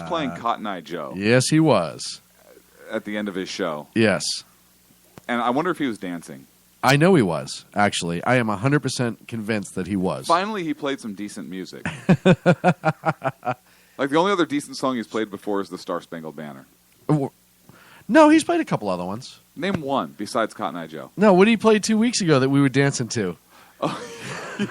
playing Cotton Eye Joe. Yes, he was. At the end of his show. Yes. And I wonder if he was dancing. I know he was, actually. I am 100% convinced that he was. Finally, he played some decent music. Like, the only other decent song he's played before is the Star Spangled Banner. No, he's played a couple other ones. Name one besides Cotton Eye Joe. No, what did he play 2 weeks ago that we were dancing to?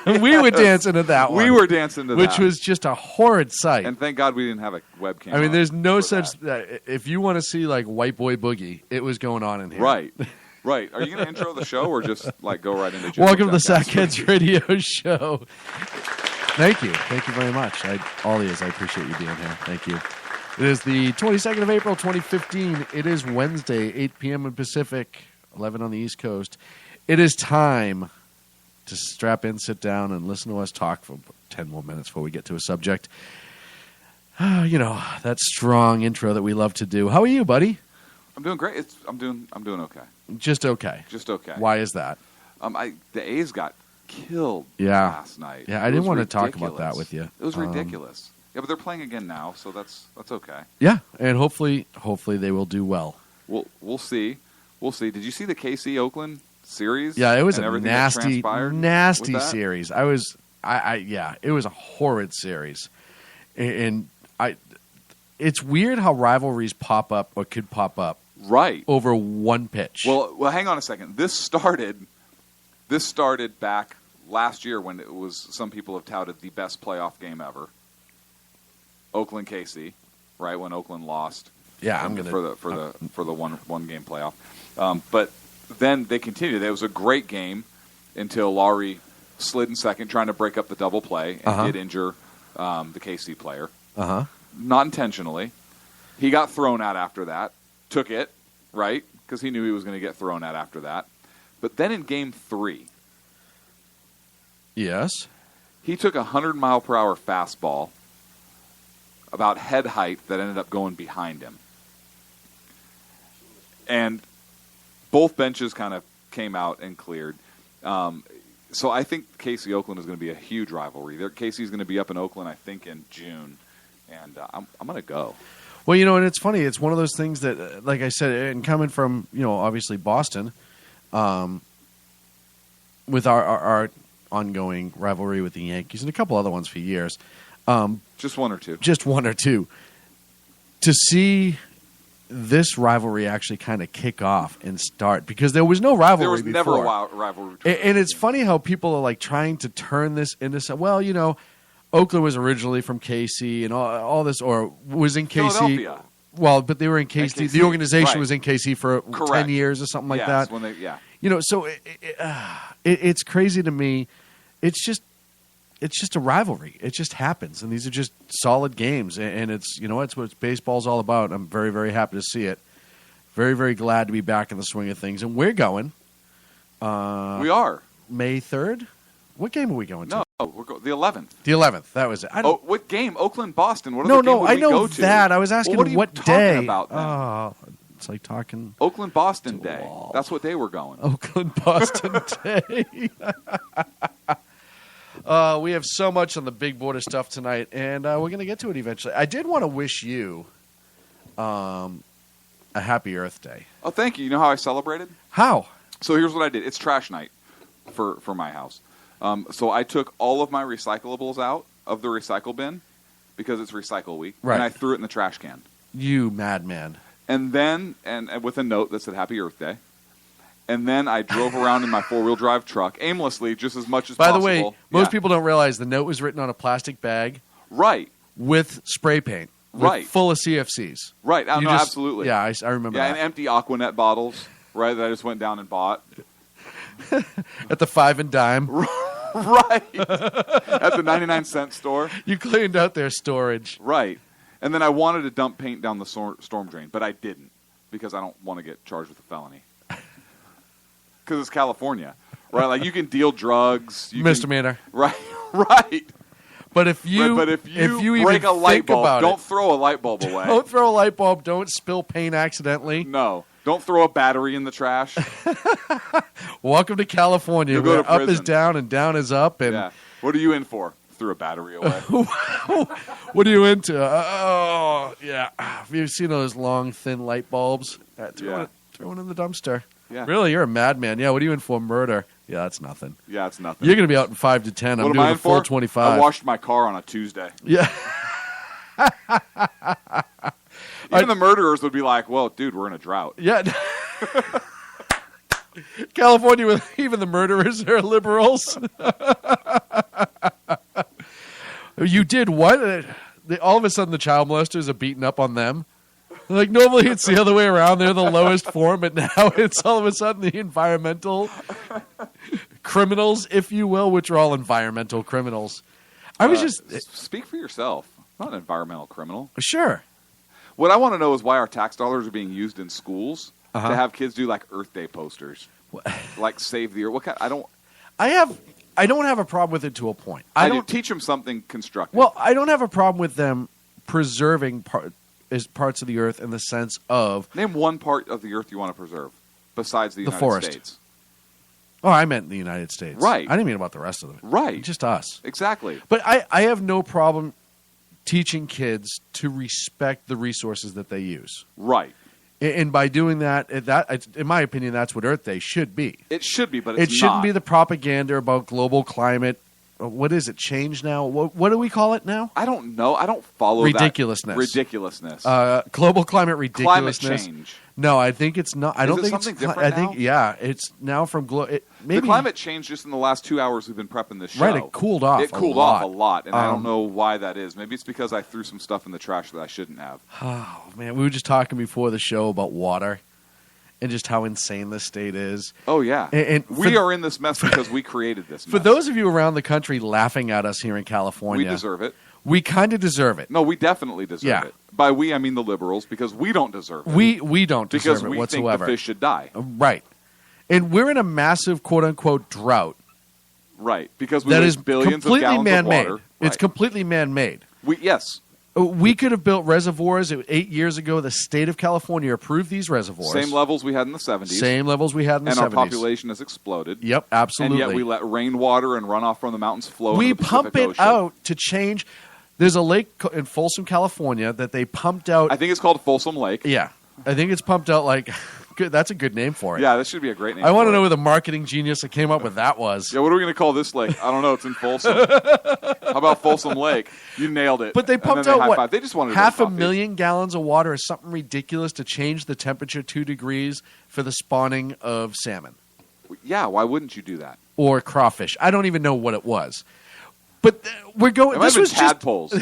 We were dancing to that one. We were dancing to that. Which was just a horrid sight. And thank God we didn't have a webcam. I mean, there's no such... if you want to see, like, White Boy Boogie, it was going on in here. Right. Right. Are you going to intro the show or just, like, go right into Jim? Welcome to the Sackheads Radio Show. Thank you. Thank you very much. All ears, I appreciate you being here. Thank you. It is the 22nd of April, 2015. It is Wednesday, 8 p.m. in Pacific, 11 on the East Coast. It is time to strap in, sit down, and listen to us talk for 10 more minutes before we get to a subject. You know, that strong intro that we love to do. How are you, buddy? I'm doing great. I'm doing okay. Just okay. Just okay. Why is that? The A's got killed last night. Yeah, I didn't want to talk about that with you. It was ridiculous. Yeah, but they're playing again now, so that's okay. Yeah, and hopefully they will do well. We'll see. We'll see. Did you see the KC Oakland series? Yeah, it was a nasty series. It was a horrid series, and it's weird how rivalries pop up or could pop up right over one pitch. Well, hang on a second. This started back last year when it was, some people have touted the best playoff game ever. Oakland KC, right when Oakland lost. Yeah, I'm gonna for the one game playoff. But then they continued. It was a great game until Laurie slid in second, trying to break up the double play, and did injure the KC player. Not intentionally. He got thrown out after that. Took it, right? Because he knew he was going to get thrown out after that. But then in Game 3, yes, he took a 100-mile-per-hour fastball about head height that ended up going behind him. And both benches kind of came out and cleared. So I think KC-Oakland is going to be a huge rivalry. KC's going to be up in Oakland, I think, in June. And I'm going to go. Well, you know, and it's funny. It's one of those things that, like I said, and coming from, you know, obviously Boston, with our ongoing rivalry with the Yankees and a couple other ones for years. Just one or two. To see this rivalry actually kind of kick off and start, because there was no rivalry before. There was never a rivalry. And it's funny how people are like trying to turn this into, well, you know, Oakland was originally from KC and all this, or was in KC. Philadelphia. Well, but they were in KC. The organization was in KC for Correct. 10 years or something like that. You know, so it's crazy to me. It's just a rivalry. It just happens, and these are just solid games. And it's, you know, it's what baseball's all about. I'm very, very happy to see it. Very, very glad to be back in the swing of things. And we're going. We are. May 3rd? What game are we going to? No, we're the 11th. The 11th. That was it. What game? Oakland, Boston. What other game would we go to? That. I was asking what are you what talking day. About then? Oh, it's like talking Oakland, Boston Day. That's what day we're going. Oakland, Boston Day. We have so much on the big board of stuff tonight, and we're going to get to it eventually. I did want to wish you a happy Earth Day. Oh, thank you. You know how I celebrated? How? So here's what I did. It's trash night for my house. So I took all of my recyclables out of the recycle bin because it's recycle week, right, and I threw it in the trash can. You madman. And then, and with a note that said Happy Earth Day. And then I drove around in my four-wheel drive truck aimlessly, just as much as possible. By the way, most people don't realize the note was written on a plastic bag. Right. With spray paint. Right. Full of CFCs. Right. No, absolutely. Yeah, I remember that. Yeah, and empty Aquanet bottles, right, that I just went down and bought. At the 5 and dime. Right. At the 99-cent store. You cleaned out their storage. Right. And then I wanted to dump paint down the storm drain, but I didn't because I don't want to get charged with a felony. Because it's California, right? Like, you can deal drugs. Misdemeanor. Right. Right. But if you break a light bulb, don't throw a light bulb away. Don't throw a light bulb. Don't spill paint accidentally. No. Don't throw a battery in the trash. Welcome to California, where up is down and down is up. And yeah. What are you in for? threw a battery away. What are you into? Oh, yeah. Have you seen those long, thin light bulbs? Throw one in the dumpster. Yeah. Really? You're a madman. Yeah, what are you in for? Murder. Yeah, that's nothing. Yeah, it's nothing. You're going to be out in 5 to 10. What I'm am doing I a in full for? 25. I washed my car on a Tuesday. Yeah. Even the murderers would be like, well, dude, we're in a drought. Yeah. California, with even the murderers are liberals. You did what? All of a sudden, the child molesters are beating up on them. Like, normally it's the other way around. They're the lowest form, but now it's all of a sudden the environmental criminals, if you will, which are all environmental criminals. I was Speak for yourself. I'm not an environmental criminal. Sure. What I want to know is why our tax dollars are being used in schools to have kids do like Earth Day posters, like Save the Earth. What kind? I don't have a problem with it to a point. I don't teach them something constructive. Well, I don't have a problem with them preserving parts of the earth in the sense of name one part of the earth you want to preserve besides the United forest. States. Oh, I meant the United States. Right. I didn't mean about the rest of them. Right. Just us. Exactly. But I have no problem teaching kids to respect the resources that they use. Right. And by doing that, in my opinion, that's what Earth Day should be. It should be, but it's it shouldn't not. be the propaganda about global climate. What is it? Change now? What do we call it now? I don't know. I don't follow ridiculousness. That. Ridiculousness. Global climate ridiculousness. Climate change. No, I think it's not. I don't think something it's different I think it's now from maybe the climate changed just in the last 2 hours we've been prepping this show. Right, it cooled off. It cooled off a lot, and I don't know why that is. Maybe it's because I threw some stuff in the trash that I shouldn't have. Oh man, we were just talking before the show about water and just how insane this state is. Oh yeah, and we are in this mess because we created this mess. For those of you around the country laughing at us here in California, we deserve it. We kind of deserve it. No, we definitely deserve it. By we, I mean the liberals, because we don't deserve it. We don't deserve because it we whatsoever. think the fish should die. Right. And we're in a massive quote-unquote drought. Right, because we that waste is billions completely of gallons man-made. of water. It's completely man-made. Yes. We could have built reservoirs 8 years ago. The state of California approved these reservoirs. Same levels we had in the 70s. Same levels we had in the 70s. And our population has exploded. Yep, absolutely. And yet we let rainwater and runoff from the mountains flow We into the Pacific pump it Ocean. out to change. There's a lake in Folsom, California that they pumped out. I think it's called Folsom Lake. Yeah. I think it's pumped out like... Good, that's a good name for it. Yeah, that should be a great name. I want to know who the marketing genius that came up with that was. Yeah, what are we going to call this lake? I don't know. It's in Folsom. How about Folsom Lake? You nailed it. But they pumped out what? They just wanted 500,000 gallons of water or something ridiculous to change the temperature 2 degrees for the spawning of salmon. Yeah, why wouldn't you do that? Or crawfish. I don't even know what it was. But we're going. This was tadpoles.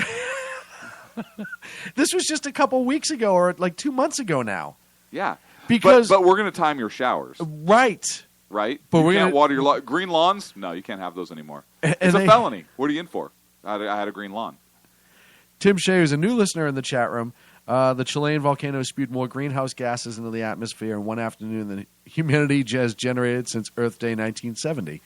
This was just a couple weeks ago, or like 2 months ago now. Yeah. Because but we're going to time your showers. Right. Right? But you can't water your green lawns? No, you can't have those anymore. It's a felony. What are you in for? I had a green lawn. Tim Shea, who's a new listener in the chat room, the Chilean volcano spewed more greenhouse gases into the atmosphere in one afternoon than humanity has generated since Earth Day 1970.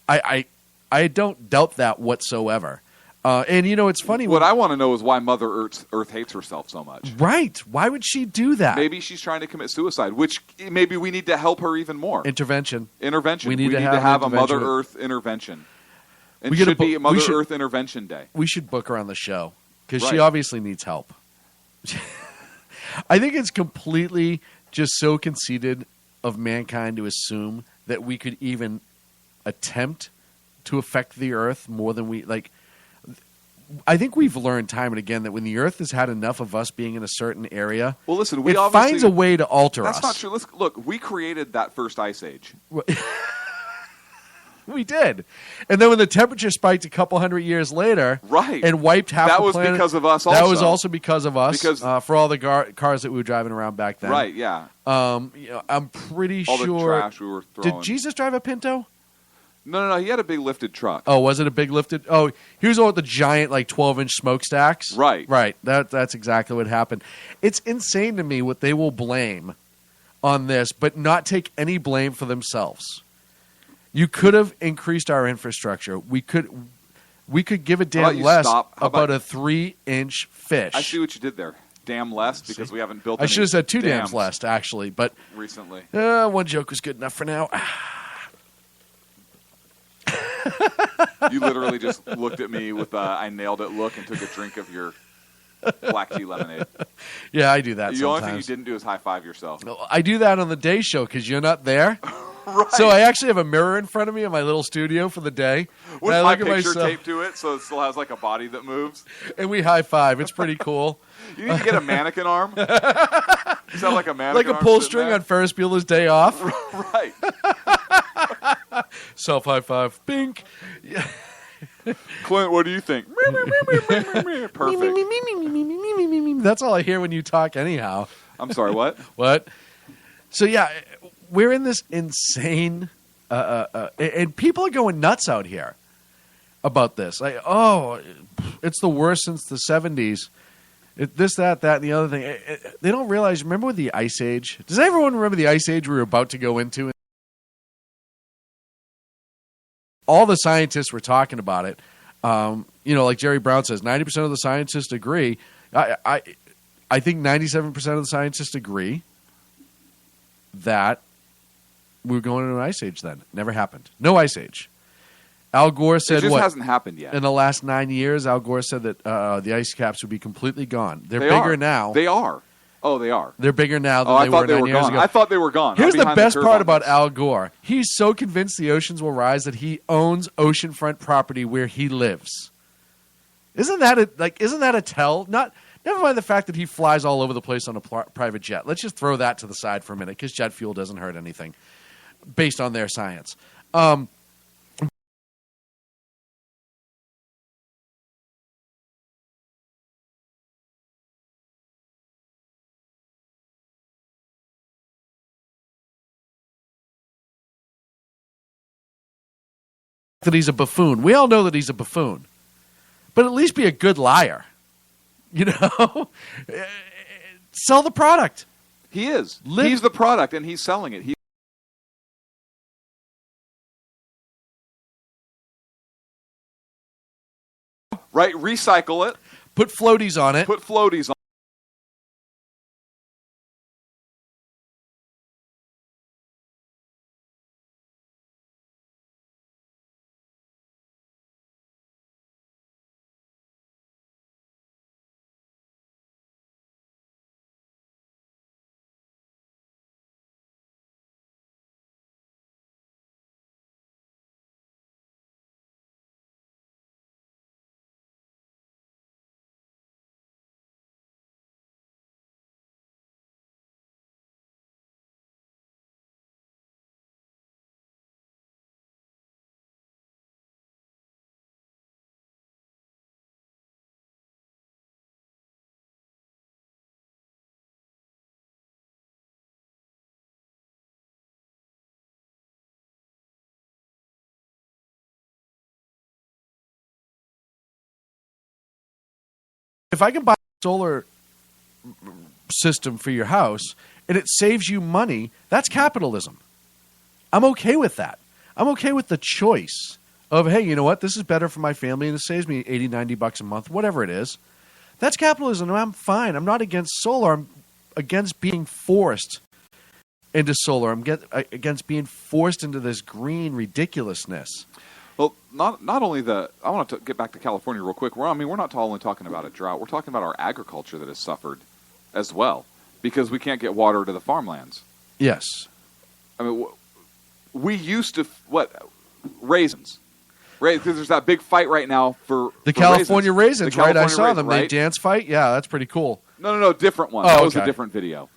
I don't doubt that whatsoever. And, you know, it's funny. What I want to know is why Mother Earth hates herself so much. Right. Why would she do that? Maybe she's trying to commit suicide, which maybe we need to help her even more. Intervention. We need to have a Mother Earth intervention. It should be Mother Earth Intervention Day. We should book her on the show because she obviously needs help. I think it's completely just so conceited of mankind to assume that we could even attempt to affect the Earth more than we like. I think we've learned time and again that when the Earth has had enough of us being in a certain area, well, listen, it finds a way to alter us. That's not true. Look, we created that first ice age. We did. And then when the temperature spiked a couple hundred years later and wiped half the planet. That was because of us also. That was also because of us because, for all the cars that we were driving around back then. Right, yeah. I'm pretty all sure. All the trash we were throwing. Did Jesus drive a Pinto? No. He had a big lifted truck. Oh, was it a big lifted? Oh, he was with the giant, like 12-inch smokestacks. Right. That's exactly what happened. It's insane to me what they will blame on this, but not take any blame for themselves. You could have increased our infrastructure. We could give a damn less about a 3-inch fish. I see what you did there. Damn less because we haven't built. I should have said 2 dams less actually, but recently one joke was good enough for now. You literally just looked at me with I nailed it look and took a drink of your black tea lemonade. Yeah, I do that The sometimes. only thing you didn't do is high five yourself. I do that on the day show because you're not there. Right. So I actually have a mirror in front of me in my little studio for the day. With and I my look at picture myself, taped to it, so it still has like a body that moves. and we high five. It's pretty cool. You need to get a mannequin arm. Is that like a mannequin Like a arm pull sitting string there? on Ferris Bueller's Day Off. Right. Self high five. Bink. Clint, what do you think? Perfect. That's all I hear when you talk anyhow. I'm sorry, what? What? So yeah, we're in this insane, and people are going nuts out here about this. Like, oh, it's the worst since the 70s. This, that, and the other thing. They don't realize. Remember with the Ice Age? Does everyone remember the Ice Age we were about to go into? All the scientists were talking about it. Like Jerry Brown says, 90% of the scientists agree. I think 97% of the scientists agree that we were going into an ice age then. Never happened. No ice age. Al Gore said It just what? hasn't happened yet. In the last 9 years, Al Gore said that the ice caps would be completely gone. They're They bigger are. now. They are. Oh, they are. They're bigger now than Oh, I they thought were they 9 were years gone. ago. I thought they were gone. Here's I'm the behind best curve part on about this. Al Gore. He's so convinced the oceans will rise that he owns oceanfront property where he lives. Isn't that a tell? Never mind the fact that he flies all over the place on a private jet. Let's just throw that to the side for a minute because jet fuel doesn't hurt anything based on their science. That he's a buffoon. We all know that he's a buffoon. But at least be a good liar. You know? Sell the product. He is. Live- He's the product, and he's selling it. Right? Recycle it. Put floaties on it. Put floaties on. If I can buy a solar system for your house and it saves you money, that's capitalism. I'm okay with that. I'm okay with the choice of, hey, you know what? This is better for my family and it saves me $80, $90 a month, whatever it is. That's capitalism. And I'm fine. I'm not against solar. I'm against being forced into solar. I'm against being forced into this green ridiculousness. Well, not only I want to get back to California real quick. We're not only talking about a drought. We're talking about our agriculture that has suffered as well because we can't get water to the farmlands. Yes. I mean, we used to raisins. Right, because there's that big fight right now for the for California raisins, The right? I California saw raisins, them. Right? They dance fight. Yeah, that's pretty cool. No, different one. Oh, That was okay. a different video.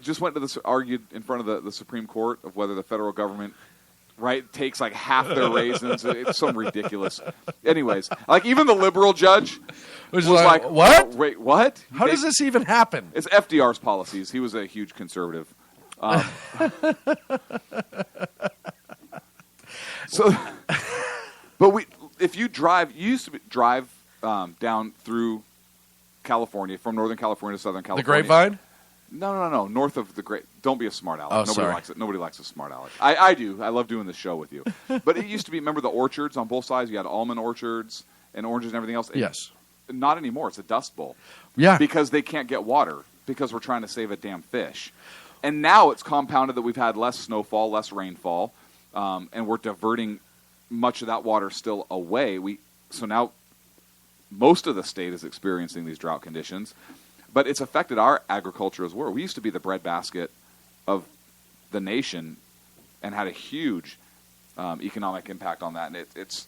Just went to this argued in front of the Supreme Court of whether the federal government takes like half their raisins. It's some ridiculous. Anyways, like even the liberal judge was like, "What? Oh, wait, what? How does this even happen?" It's FDR's policies. He was a huge conservative. But if you used to drive down through California, from Northern California to Southern California. The Grapevine? No. North of the Great. Don't be a smart aleck. Oh, Nobody sorry. likes it. Nobody likes a smart aleck. I do. I love doing the show with you. But it used to be. Remember the orchards on both sides? You had almond orchards and oranges and everything else. Yes. Not anymore. It's a dust bowl. Yeah. Because they can't get water because we're trying to save a damn fish. And now it's compounded that we've had less snowfall, less rainfall, and we're diverting much of that water still away. So now most of the state is experiencing these drought conditions, but it's affected our agriculture as well. We used to be the breadbasket of the nation and had a huge economic impact on that, and it's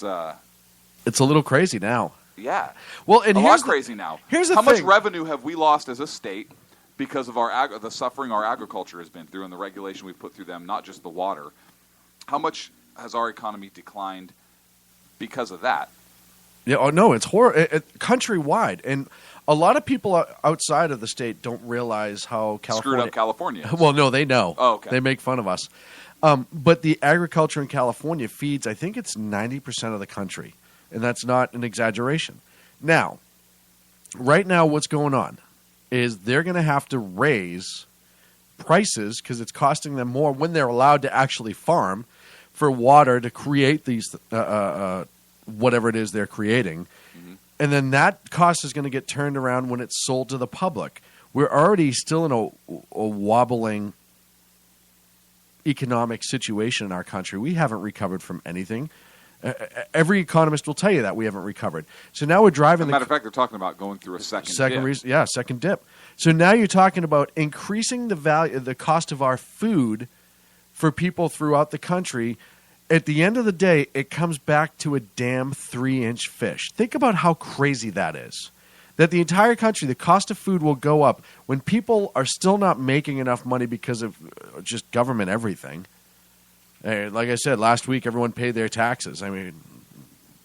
a little crazy now. Yeah, well, and a lot crazy now. Here's the how thing. much revenue have we lost as a state because of the suffering our agriculture has been through and the regulation we've put through them, not just the water. How much has our economy declined because of that? Yeah, oh no, it's countrywide, and a lot of people outside of the state don't realize how California screwed up California is. Well, no, they know. Oh, okay. They make fun of us. But the agriculture in California feeds, I think it's 90% of the country, and that's not an exaggeration. Now, right now, what's going on is they're going to have to raise prices because it's costing them more when they're allowed to actually farm for water to create these whatever it is they're creating. Mm-hmm. And then that cost is going to get turned around when it's sold to the public. We're already still in a wobbling economic situation in our country. We haven't recovered from anything. Every economist will tell you that we haven't recovered. So now we're driving. As a matter of fact, they're talking about going through a second dip. Second dip. So now you're talking about increasing the cost of our food for people throughout the country. At the end of the day, it comes back to a damn 3-inch fish. Think about how crazy that is. That the entire country, the cost of food will go up when people are still not making enough money because of just government everything. Like I said, last week everyone paid their taxes. I mean,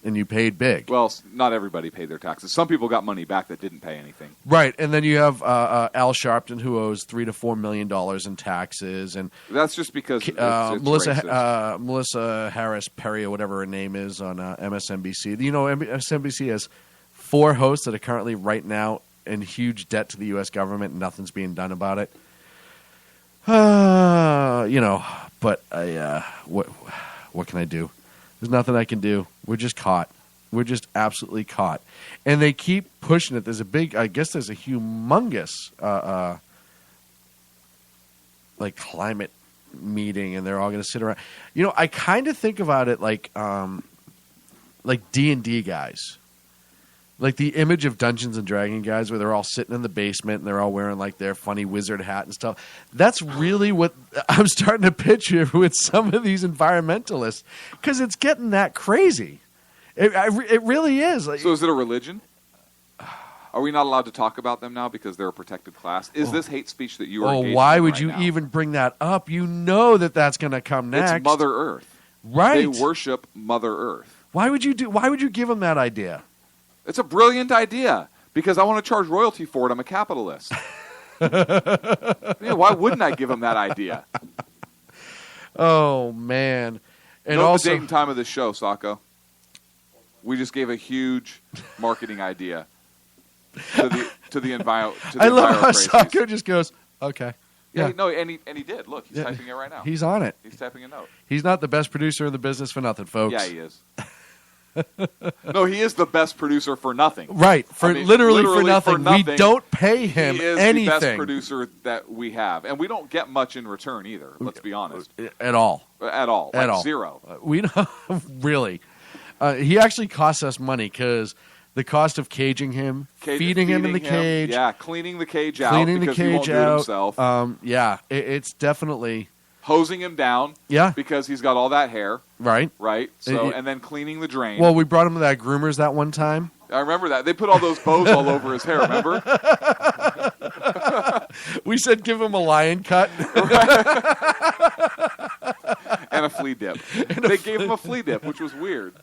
and you paid big. Well, not everybody paid their taxes. Some people got money back that didn't pay anything. Right, and then you have Al Sharpton, who owes $3 to $4 million in taxes, and that's just because it's Melissa Harris Perry or whatever her name is on MSNBC. You know, MSNBC has 4 hosts that are currently right now in huge debt to the U.S. government, and nothing's being done about it. But what can I do? There's nothing I can do. We're just caught. We're just absolutely caught. And they keep pushing it. There's a humongous climate meeting, and they're all going to sit around. You know, I kind of think about it like D&D guys. Like the image of Dungeons and Dragons guys where they're all sitting in the basement and they're all wearing like their funny wizard hat and stuff. That's really what I'm starting to picture with some of these environmentalists because it's getting that crazy. It really is. So is it a religion? Are we not allowed to talk about them now because they're a protected class? Is this hate speech that you are engaging why in would right you now? even bring that up? You know that's going to come next. It's Mother Earth. Right. They worship Mother Earth. Why would you give them that idea? It's a brilliant idea because I want to charge royalty for it. I'm a capitalist. Why wouldn't I give him that idea? Oh, man. And Note also, the date and time of this show, Sacco. We just gave a huge marketing idea to the environment. I love how Sacco just goes, okay. Yeah. And he did. Look, he's typing it right now. He's on it. He's typing a note. He's not the best producer in the business for nothing, folks. Yeah, he is. No, he is the best producer for nothing. Right, literally for nothing. We don't pay him anything. He is the best producer that we have, and we don't get much in return either. Let's be honest. At all. At all. At all. Zero. We don't really. He actually costs us money because the cost of caging him, feeding him in the cage, cleaning the cage out because he won't do it himself. It's definitely. Hosing him down, because he's got all that hair, right. So, and then cleaning the drain. Well, we brought him to that groomers that one time. I remember that they put all those bows all over his hair. Remember? We said give him a lion cut and a flea dip. They gave him a flea dip, which was weird.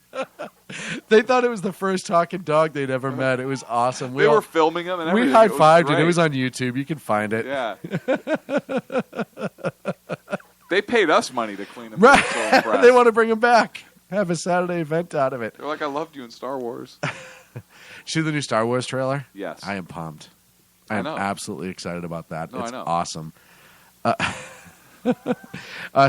They thought it was the first talking dog they'd ever met. It was awesome. They were filming him and everything. We high-fived it. It was on YouTube. You can find it. Yeah. They paid us money to clean him. Right. So they want to bring him back. Have a Saturday event out of it. They're like, I loved you in Star Wars. See the new Star Wars trailer? Yes. I am pumped. I am absolutely excited about that. No, it's awesome.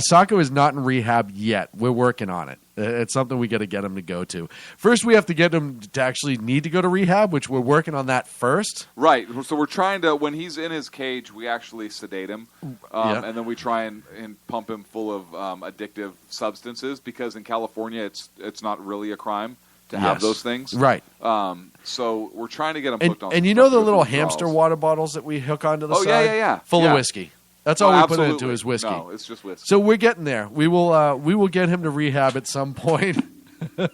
Sacco is not in rehab yet. We're working on it. It's something we got to get him to go to. First, we have to get him to actually need to go to rehab, which we're working on that first. Right. So we're trying to, when he's in his cage, we actually sedate him, and then we try and pump him full of addictive substances, because in California it's not really a crime to have those things. Right. So we're trying to get him hooked on. And you know the little hamster water bottles that we hook onto the side? Yeah. Full of whiskey. That's all we put into is whiskey. No, it's just whiskey. So we're getting there. We will get him to rehab at some point. Back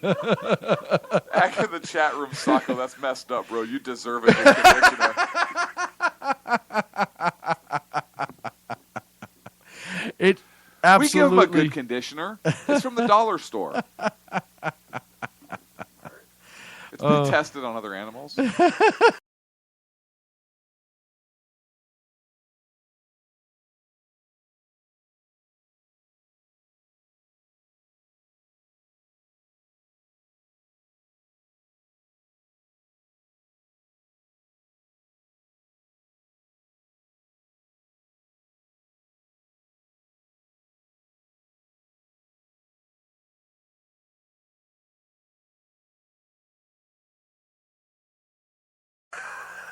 in the chat room, Sacco, that's messed up, bro. You deserve a good conditioner. It absolutely. We give him a good conditioner. It's from the dollar store. It's been tested on other animals.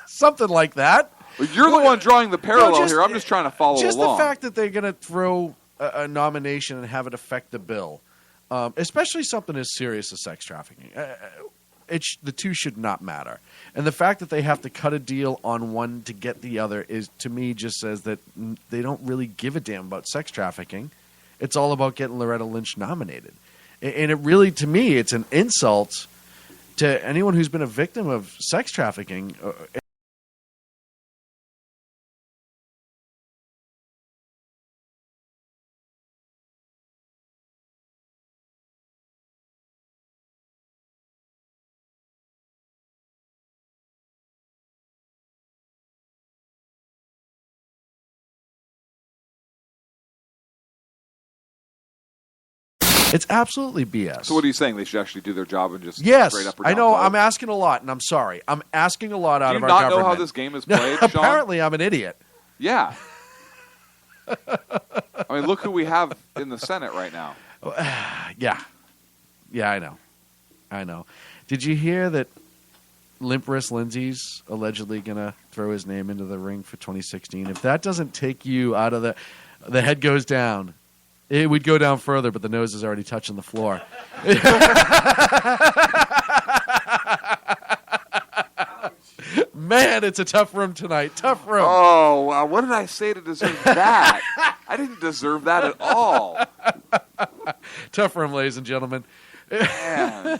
Something like that. Well, you're the one drawing the parallel here. I'm just trying to follow along. Just the fact that they're going to throw a nomination and have it affect the bill, especially something as serious as sex trafficking, the two should not matter. And the fact that they have to cut a deal on one to get the other is, to me, just says that they don't really give a damn about sex trafficking. It's all about getting Loretta Lynch nominated. And it really, to me, it's an insult to anyone who's been a victim of sex trafficking. It's absolutely BS. So what are you saying? They should actually do their job and just straight up or down? I know. Vote? I'm asking a lot, and I'm sorry. I'm asking a lot out of our government. government. Do you not know how this game is played, Sean? Apparently, I'm an idiot. Yeah. I mean, look who we have in the Senate right now. Yeah, I know. Did you hear that Limp Wrist Lindsay's allegedly going to throw his name into the ring for 2016? If that doesn't take you out of the head goes down. It would go down further, but the nose is already touching the floor. Man, it's a tough room tonight. Tough room. Oh, what did I say to deserve that? I didn't deserve that at all. Tough room, ladies and gentlemen. Man.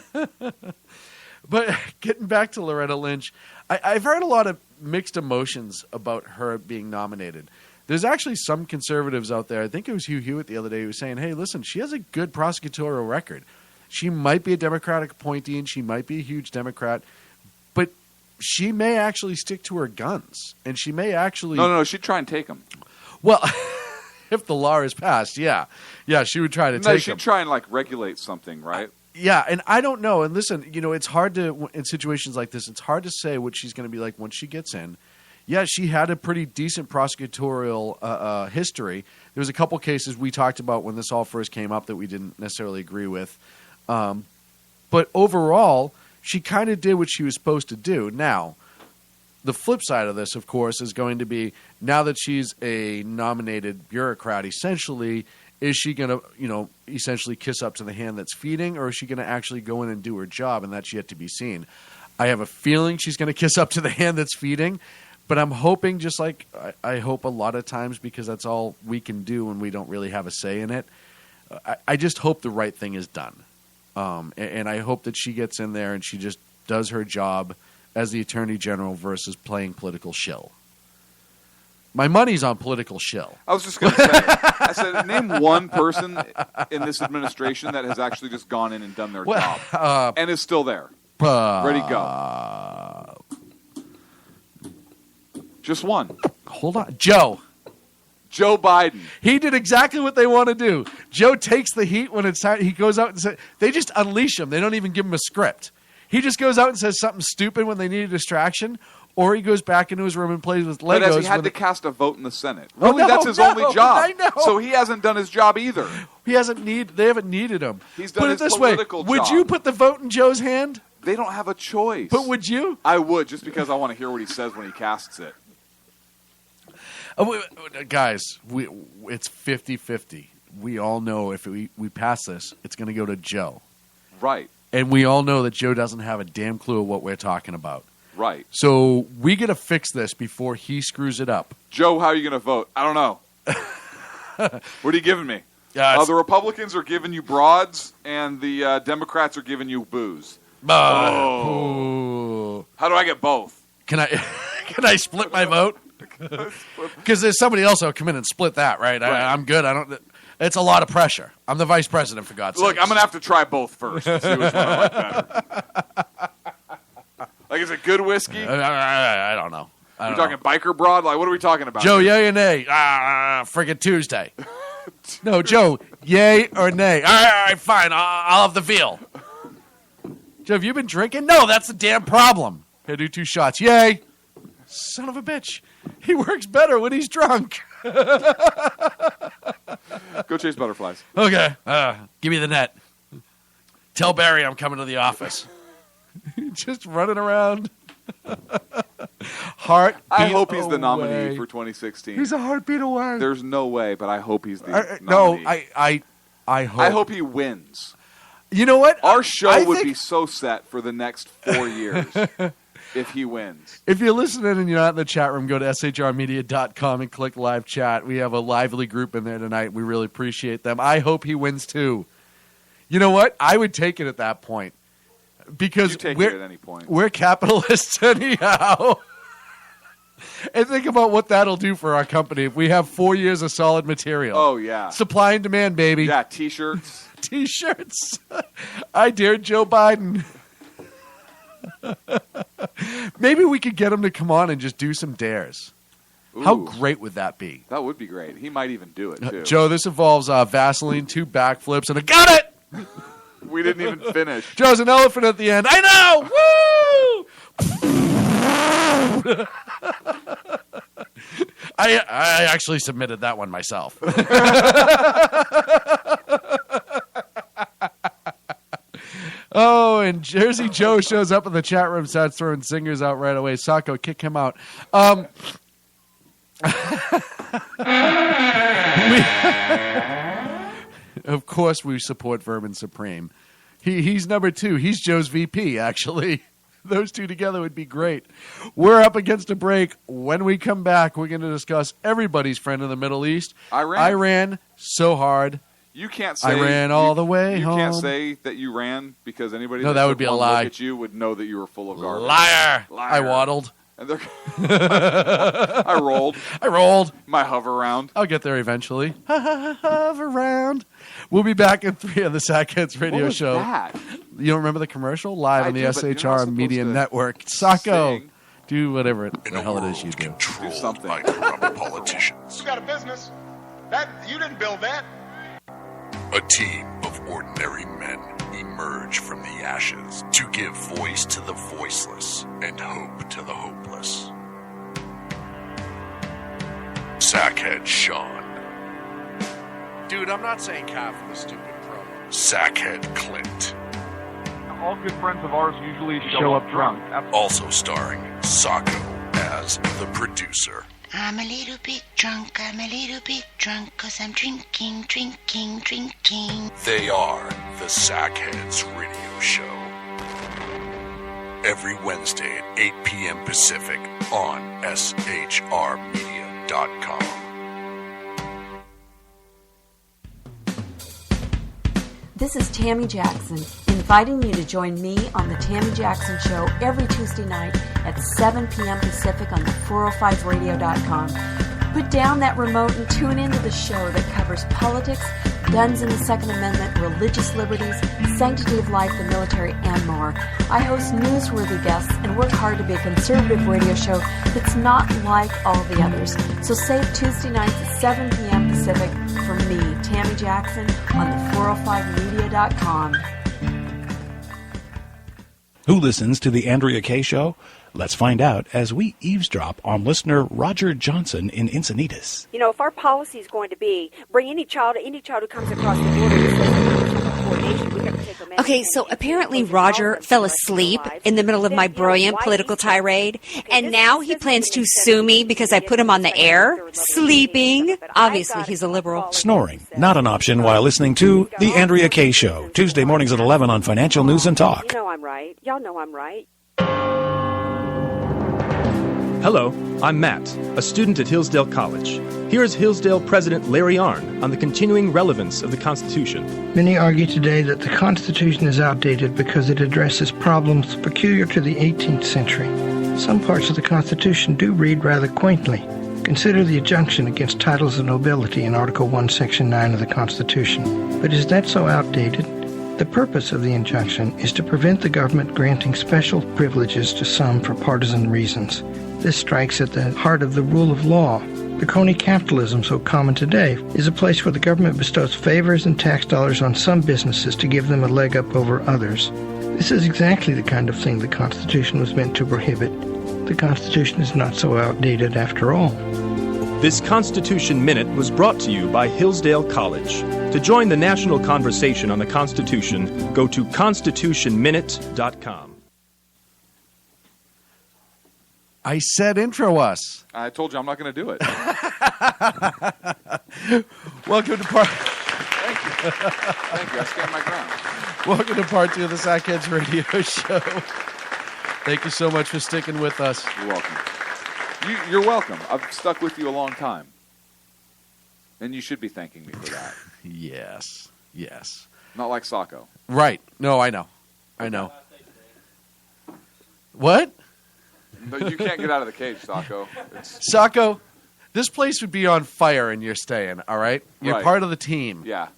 But getting back to Loretta Lynch, I've heard a lot of mixed emotions about her being nominated. There's actually some conservatives out there. I think it was Hugh Hewitt the other day who was saying, hey, listen, she has a good prosecutorial record. She might be a Democratic appointee and she might be a huge Democrat, but she may actually stick to her guns. And she may actually... No, she'd try and take them. Well, if the law is passed, yeah. Yeah, she would try to take them. She'd try and, regulate something, right? Yeah, and I don't know. And listen, it's hard to, in situations like this, it's hard to say what she's going to be like once she gets in. Yeah, she had a pretty decent prosecutorial history. There was a couple cases we talked about when this all first came up that we didn't necessarily agree with. But overall, she kind of did what she was supposed to do. Now, the flip side of this, of course, is going to be now that she's a nominated bureaucrat, essentially, is she going to, essentially kiss up to the hand that's feeding, or is she going to actually go in and do her job? And that's yet to be seen. I have a feeling she's going to kiss up to the hand that's feeding. But I'm hoping, just like I hope a lot of times, because that's all we can do when we don't really have a say in it, I just hope the right thing is done. And I hope that she gets in there and she just does her job as the Attorney General versus playing political shill. My money's on political shill. I was just going to say, I said, name one person in this administration that has actually just gone in and done their job and is still there. Ready to go. Just one. Hold on. Joe Biden. He did exactly what they want to do. Joe takes the heat when it's time. He goes out and says, they just unleash him. They don't even give him a script. He just goes out and says something stupid when they need a distraction, or he goes back into his room and plays with Legos. But has he had to cast a vote in the Senate? Really, that's his only job. I know. So he hasn't done his job either. They haven't needed him. He's done his this political way. Would job. you put the vote in Joe's hand? They don't have a choice. But would you? I would, just because I want to hear what he says when he casts it. Guys, it's 50-50. We all know if we pass this, it's going to go to Joe. Right. And we all know that Joe doesn't have a damn clue of what we're talking about. Right. So we got to fix this before he screws it up. Joe, how are you going to vote? I don't know. What are you giving me? The Republicans are giving you broads, and the Democrats are giving you booze. Oh. How do I get both? Can I split my vote? Because there's somebody else that'll come in and split that, right? I'm good. It's a lot of pressure. I'm the vice president, for God's sake. Look, I'm going to have to try both first and see which one I like better. Like, is it good whiskey? I don't know. We're talking biker broad? Like, what are we talking about? Joe, yay or nay? Friggin' Tuesday. No, Joe, yay or nay? All right, fine. I'll have the veal. Joe, have you been drinking? No, that's the damn problem. Here, do 2 shots. Yay. Son of a bitch. He works better when he's drunk. Go chase butterflies. Okay. Give me the net. Tell Barry I'm coming to the office. Just running around. Heartbeat I hope he's the away. nominee for 2016. He's a heartbeat away. There's no way, but I hope he's the nominee. No, I hope. I hope he wins. You know what? Our show would be so set for the next 4 years if he wins. If you're listening and you're not in the chat room, go to shrmedia.com and click live chat. We have a lively group in there tonight. We really appreciate them. I hope he wins too. You know what? I would take it at that point. Because you take it at any point. We're capitalists anyhow. And think about what that'll do for our company if we have 4 years of solid material. Oh, yeah. Supply and demand, baby. Yeah, T-shirts. T-shirts. I dare Joe Biden. Maybe we could get him to come on and just do some dares. Ooh, how great would that be? That would be great. He might even do it, too. Joe, this involves Vaseline, 2 backflips, and a got it! We didn't even finish. Joe's an elephant at the end. I know! Woo! I actually submitted that one myself. Oh, and Jersey Joe shows up in the chat room, starts throwing singers out right away. Sacco, kick him out. Of course, we support Vermin Supreme. He's number 2. He's Joe's VP, actually. Those two together would be great. We're up against a break. When we come back, we're going to discuss everybody's friend in the Middle East. Iran so hard. You can't say I ran all the way home. You can't say that you ran because anybody that would be a lie. Look at you would know that you were full of garbage. Liar. I waddled. And I rolled. I rolled. My hover round. I'll get there eventually. Hover round. We'll be back in 3 of the Sackheads radio show. That? You don't remember the commercial? Live on the SHR Media Network. Sacco. Do whatever the hell it is you do. Do something. By corrupt politicians. You got a business. You didn't build that. A team of ordinary men emerge from the ashes to give voice to the voiceless and hope to the hopeless. Sackhead Sean. Dude, I'm not saying calf for the stupid pro. Sackhead Clint. All good friends of ours usually show up drunk. Also starring Sacco as the producer. I'm a little bit drunk, 'cause I'm drinking. They are the Sackheads Radio Show. Every Wednesday at 8 p.m. Pacific on shrmedia.com. This is Tammy Jackson, inviting you to join me on The Tammy Jackson Show every Tuesday night at 7 p.m. Pacific on the 405radio.com. Put down that remote and tune into the show that covers politics, guns and the Second Amendment, religious liberties, sanctity of life, the military, and more. I host newsworthy guests and work hard to be a conservative radio show that's not like all the others. So save Tuesday nights at 7 p.m. Pacific for me, Tammy Jackson, on the 405media.com. Who listens to the Andrea Kaye Show? Let's find out as we eavesdrop on listener Roger Johnson in Encinitas. You know, if our policy is going to be bring any child who comes across the border. Okay, so apparently Roger fell asleep in the middle of my brilliant political tirade, and now he plans to sue me because I put him on the air, sleeping. Obviously, he's a liberal. Snoring, not an option while listening to The Andrea Kaye Show, Tuesday mornings at 11 on Financial News and Talk. You know I'm right. Y'all know I'm right. Hello, I'm Matt, a student at Hillsdale College. Here is Hillsdale President Larry Arnn on the continuing relevance of the Constitution. Many argue today that the Constitution is outdated because it addresses problems peculiar to the 18th century. Some parts of the Constitution do read rather quaintly. Consider the injunction against titles of nobility in Article 1, Section 9 of the Constitution. But is that so outdated? The purpose of the injunction is to prevent the government granting special privileges to some for partisan reasons. This strikes at the heart of the rule of law. The crony capitalism so common today is a place where the government bestows favors and tax dollars on some businesses to give them a leg up over others. This is exactly the kind of thing the Constitution was meant to prohibit. The Constitution is not so outdated after all. This Constitution Minute was brought to you by Hillsdale College. To join the national conversation on the Constitution, go to constitutionminute.com. I said intro us. I told you I'm not going to do it. Welcome to part... Thank you. Thank you. I stand my ground. Welcome to part 2 of the Sackheads Radio Show. Thank you so much for sticking with us. You're welcome. You're welcome. I've stuck with you a long time. And you should be thanking me for that. Yes. Not like Sacco. Right. No, I know. What? No, you can't get out of the cage, Sacco. Sacco, this place would be on fire and you're staying, all right? You're Right. part of the team. Yeah.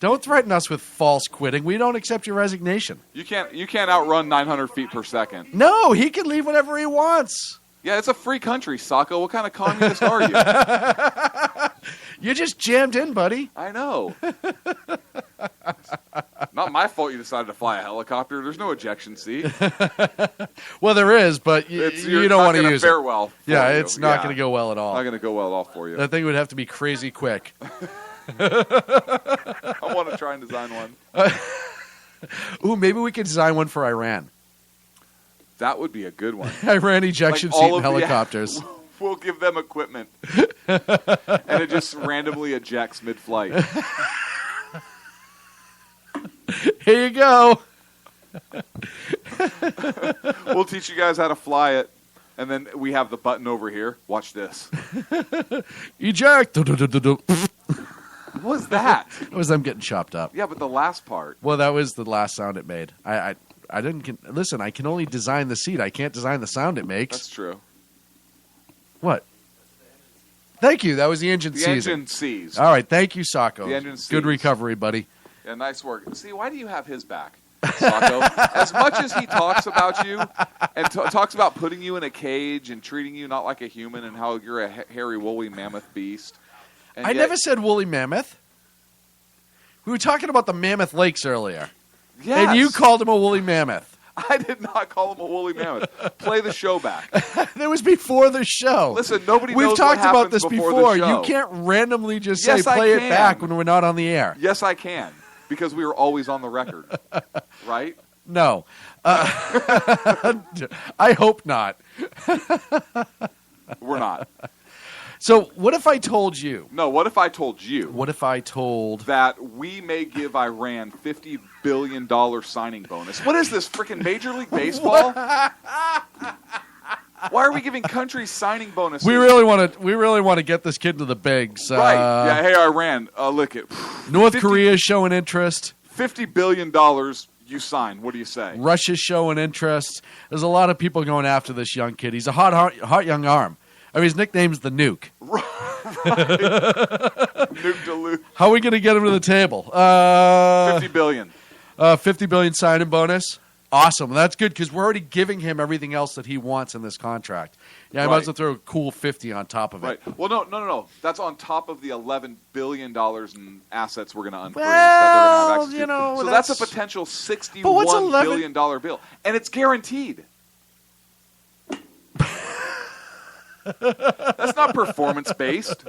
Don't threaten us with false quitting. We don't accept your resignation. You can't outrun 900 feet per second. No, he can leave whenever he wants. Yeah, it's a free country, Sacco. What kind of communist are you? You just jammed in, buddy. I know. Not my fault you decided to fly a helicopter. There's no ejection seat. Well, there is, but you don't want to use fare it. well. Yeah, it's not going to go well at all. Not going to go well at all for you. That thing would have to be crazy quick. I want to try and design one. Ooh, maybe we could design one for Iran. That would be a good one. Iran ejection seat and helicopters. We'll give them equipment. And it just randomly ejects mid-flight. Here you go. We'll teach you guys how to fly it. And then we have the button over here. Watch this. Eject. What was that? It was them getting chopped up. Yeah, but the last part. Well, that was the last sound it made. I didn't listen. I can only design the seat. I can't design the sound it makes. That's true. What? Thank you. That was the engine seizing. The engine seized. All right. Thank you, Sacco. The engine seized. Good recovery, buddy. Yeah, nice work. See, why do you have his back, Sacco? As much as he talks about you and talks about putting you in a cage and treating you not like a human and how you're a hairy, woolly mammoth beast. I never said woolly mammoth. We were talking about the Mammoth Lakes earlier. Yes. And you called him a woolly mammoth. I did not call him a woolly mammoth. Play the show back. That was before the show. Listen, nobody We've knows talked what about this happens before. the show. You can't randomly just Yes, say play it back when we're not on the air. Yes, I can. Because we are always on the record. Right? No. I hope not. We're not. So what if I told you? No, what if I told you? What if I told... that we may give Iran $50 billion signing bonus? What is this, freaking Major League Baseball? Why are we giving countries signing bonuses? We really want to get this kid to the bigs. Right. Yeah, hey, Iran, look at... North Korea is showing interest. $50 billion you sign. What do you say? Russia's showing interest. There's a lot of people going after this young kid. He's a hot young arm. I mean, his nickname's the Nuke. Right. Nuke Duluth. How are we going to get him to the table? $50 billion. $50 billion signing bonus. Awesome. That's good because we're already giving him everything else that he wants in this contract. Yeah, I might as well throw a cool 50 on top of it. Right. Well, no. That's on top of the $11 billion in assets we're going to unfreeze. Well, that they're gonna have access to. So that's a potential $61 billion bill. And it's guaranteed. That's not performance-based,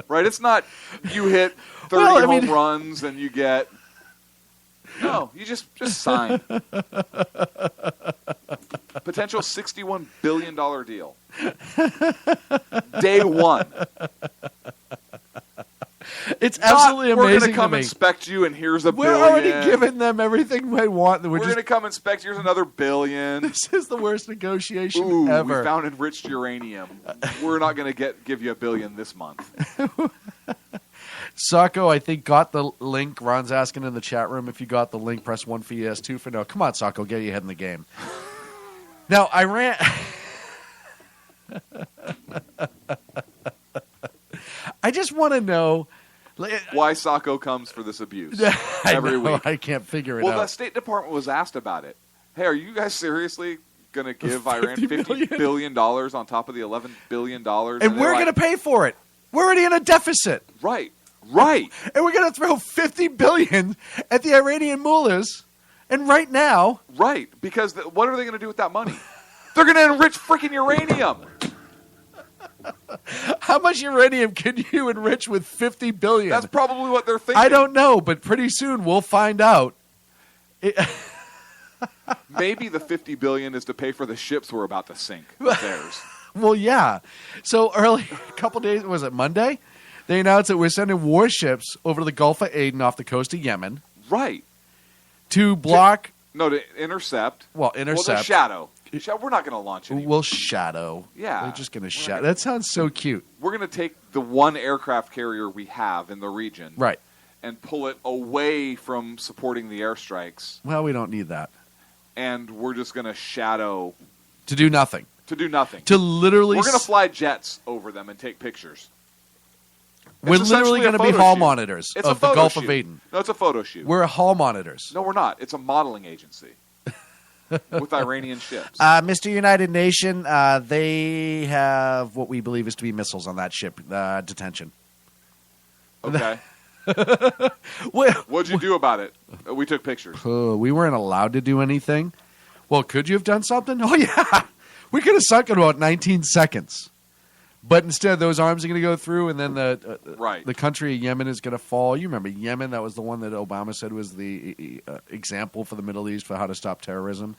right? It's not you hit 30 home runs and you get... No, you just sign. Potential $61 billion deal. Day one. It's absolutely amazing. We're going to come inspect you, and here's $1 billion. We're already giving them everything they want. We're going to come inspect. Here's another $1 billion. This is the worst negotiation ever. We found enriched uranium. We're not going to give you $1 billion this month. Sacco, I think, got the link. Ron's asking in the chat room if you got the link. Press 1 for yes, 2 for no. Come on, Sacco, get your head in the game. Now, Iran... I just want to know... why Sacco comes for this abuse every week. I can't figure it out. Well, the State Department was asked about it. Hey, are you guys seriously going to give Iran $50 billion on top of the $11 billion? And we're going to pay for it. We're already in a deficit. Right. And we're going to throw $50 billion at the Iranian mullahs. And right now... Right, because what are they going to do with that money? They're going to enrich freaking uranium. How much uranium can you enrich with $50 billion? That's probably what they're thinking. I don't know, but pretty soon we'll find out. Maybe the $50 billion is to pay for the ships we're about to sink with theirs. Well, yeah. So early, a couple days, was it Monday? They announced that we're sending warships over to the Gulf of Aden off the coast of Yemen. Right. To block... to intercept. Well, intercept. Well, shadow. We're not going to launch it. We'll shadow. Yeah. We're just going to shadow. That sounds so cute. We're going to take the one aircraft carrier we have in the region. Right. And pull it away from supporting the airstrikes. Well, we don't need that. And we're just going to shadow. To do nothing. To literally... We're going to fly jets over them and take pictures. We're literally going to be hall monitors of the Gulf of Aden. No, it's a photo shoot. We're hall monitors. No, we're not. It's a modeling agency with Iranian ships. Mr. United Nation, they have what we believe is to be missiles on that ship detention. Okay. What'd you do about it? We took pictures. We weren't allowed to do anything. Well, could you have done something? Oh, yeah. We could have sunk in about 19 seconds. But instead, those arms are going to go through, and then the country of Yemen is going to fall. You remember Yemen? That was the one that Obama said was the example for the Middle East for how to stop terrorism.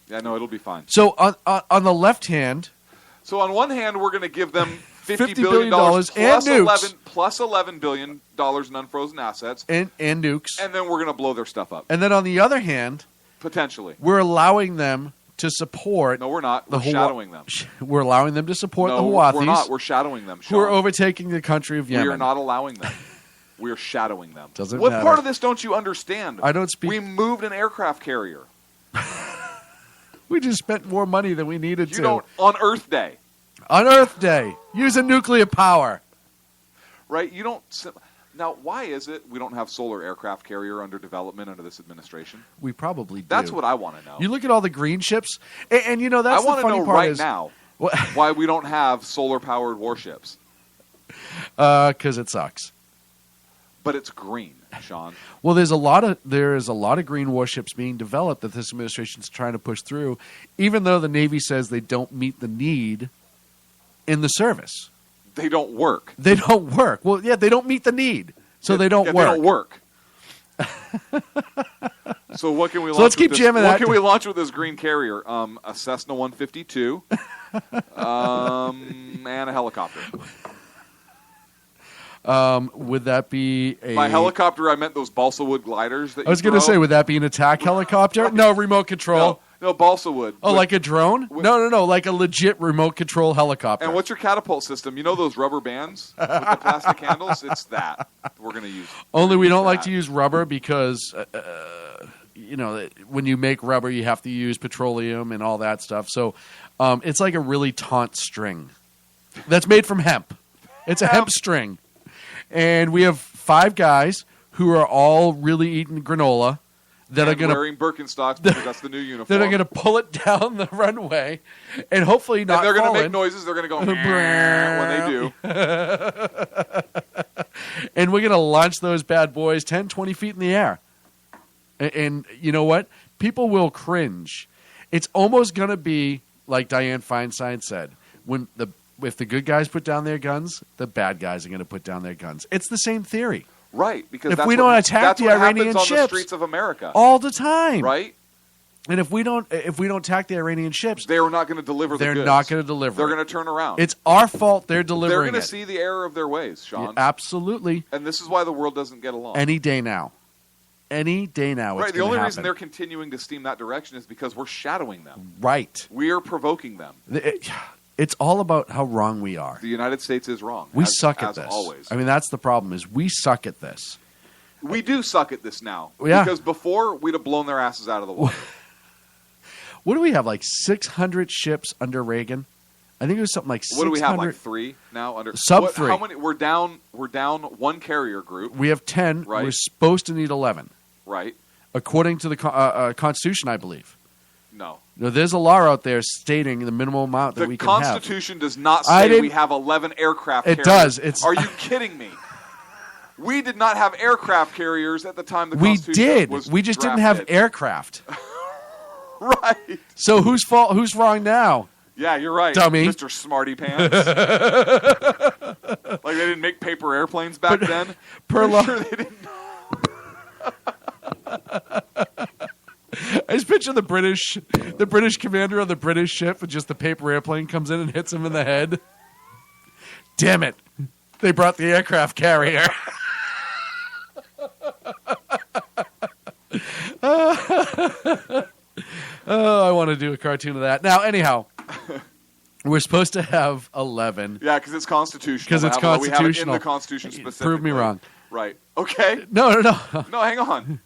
Yeah, no, it'll be fine. So on the left hand... So on one hand, we're going to give them $50 billion plus and nukes. plus $11 billion in unfrozen assets. And nukes. And then we're going to blow their stuff up. And then on the other hand... Potentially. We're allowing them... to support... No, we're not. We're shadowing them. We're allowing them to support the Houthis. We're not. We're shadowing them, Sean. Who are overtaking the country of Yemen. We are not allowing them. We are shadowing them. Doesn't what matter. part of this don't you understand? I don't speak... We moved an aircraft carrier. We just spent more money than we needed to. You don't... On Earth Day. On Earth Day. Using nuclear power. Right? You don't... Now, why is it we don't have solar aircraft carrier under development under this administration? We probably do. That's what I want to know. You look at all the green ships, and you know, that's the funny part. I want to know right now why we don't have solar-powered warships. Because it sucks. But it's green, Sean. Well, there is a lot of green warships being developed that this administration is trying to push through, even though the Navy says they don't meet the need in the service. They don't work. They don't work. Well, yeah, they don't meet the need, so they don't work. They don't work. So what can we launch? So let's keep jamming that. What can we launch with this green carrier? A Cessna 152, and a helicopter. Would that be a... By helicopter, I meant those balsa wood gliders that I was going to say, would that be an attack helicopter? No, remote control. No, balsa wood. Oh, like a drone? No, like a legit remote control helicopter. And what's your catapult system? You know those rubber bands with the plastic handles? It's that we're going to use. Only we don't like to use rubber because, when you make rubber, you have to use petroleum and all that stuff. So it's like a really taut string that's made from hemp. It's a hemp string. And we have 5 guys who are all really eating granola. That are wearing Birkenstocks because that's the new uniform. That are going to pull it down the runway and hopefully not. And they're going to make noises. They're going to go when they do. And we're going to launch those bad boys 10, 20 feet in the air. And you know what? People will cringe. It's almost going to be like Dianne Feinstein said. if the good guys put down their guns, the bad guys are going to put down their guns. It's the same theory. Right, because if we don't attack the Iranian on ships the streets of America all the time, right? And if we don't attack the Iranian ships, they're not going to deliver. They're goods. not going to deliver. They're going to turn around. It's our fault. They're delivering. They're going to see the error of their ways, Sean. Yeah, absolutely. And this is why the world doesn't get along. Any day now. Any day now. Right. It's The only happen. reason they're continuing to steam that direction is because we're shadowing them. Right. We are provoking them. It's all about how wrong we are. The United States is wrong. We suck at this. Always. I mean, that's the problem. Is we suck at this. We do suck at this now. Yeah. Because before we'd have blown their asses out of the water. What do we have? Like 600 ships under Reagan? I think it was something like 600. What do we have? Like 3 now under sub 3. How many? We're down one carrier group. We have 10. Right. We're supposed to need 11. Right. According to the Constitution, I believe. No. No, there's a law out there stating the minimum amount that we can have. The Constitution does not say we have 11 aircraft carriers. It does. Are you kidding me? We did not have aircraft carriers at the time the Constitution was We just drafted. didn't have aircraft. Right. So who's fault? Who's wrong now? Yeah, you're right, dummy. Mr. Smarty Pants. Like they didn't make paper airplanes back then. Per law, sure they didn't. I just picture the British commander on the British ship with just the paper airplane comes in and hits him in the head. Damn it! They brought the aircraft carrier. Oh, I want to do a cartoon of that. Now, anyhow, we're supposed to have 11. Yeah, because it's constitutional. Because it's constitutional. We have it in the Constitution specifically. Prove me wrong. Right. Okay. No. No, hang on.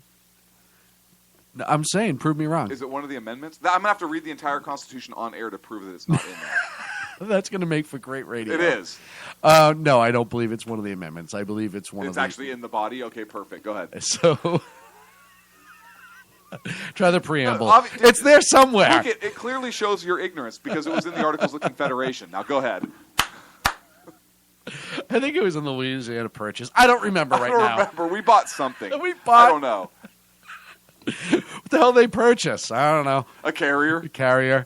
No, I'm saying, prove me wrong. Is it one of the amendments? I'm going to have to read the entire Constitution on air to prove that it's not in there. That's going to make for great radio. It is. No, I don't believe it's one of the amendments. I believe it's one of the... It's actually in the body? Okay, perfect. Go ahead. So... Try the preamble. It's there somewhere. Look, it clearly shows your ignorance because it was in the Articles of Confederation. Now go ahead. I think it was in the Louisiana Purchase. I don't remember right now. I don't remember. We bought something. I don't know. What the hell did they purchase? I don't know. A carrier? A carrier.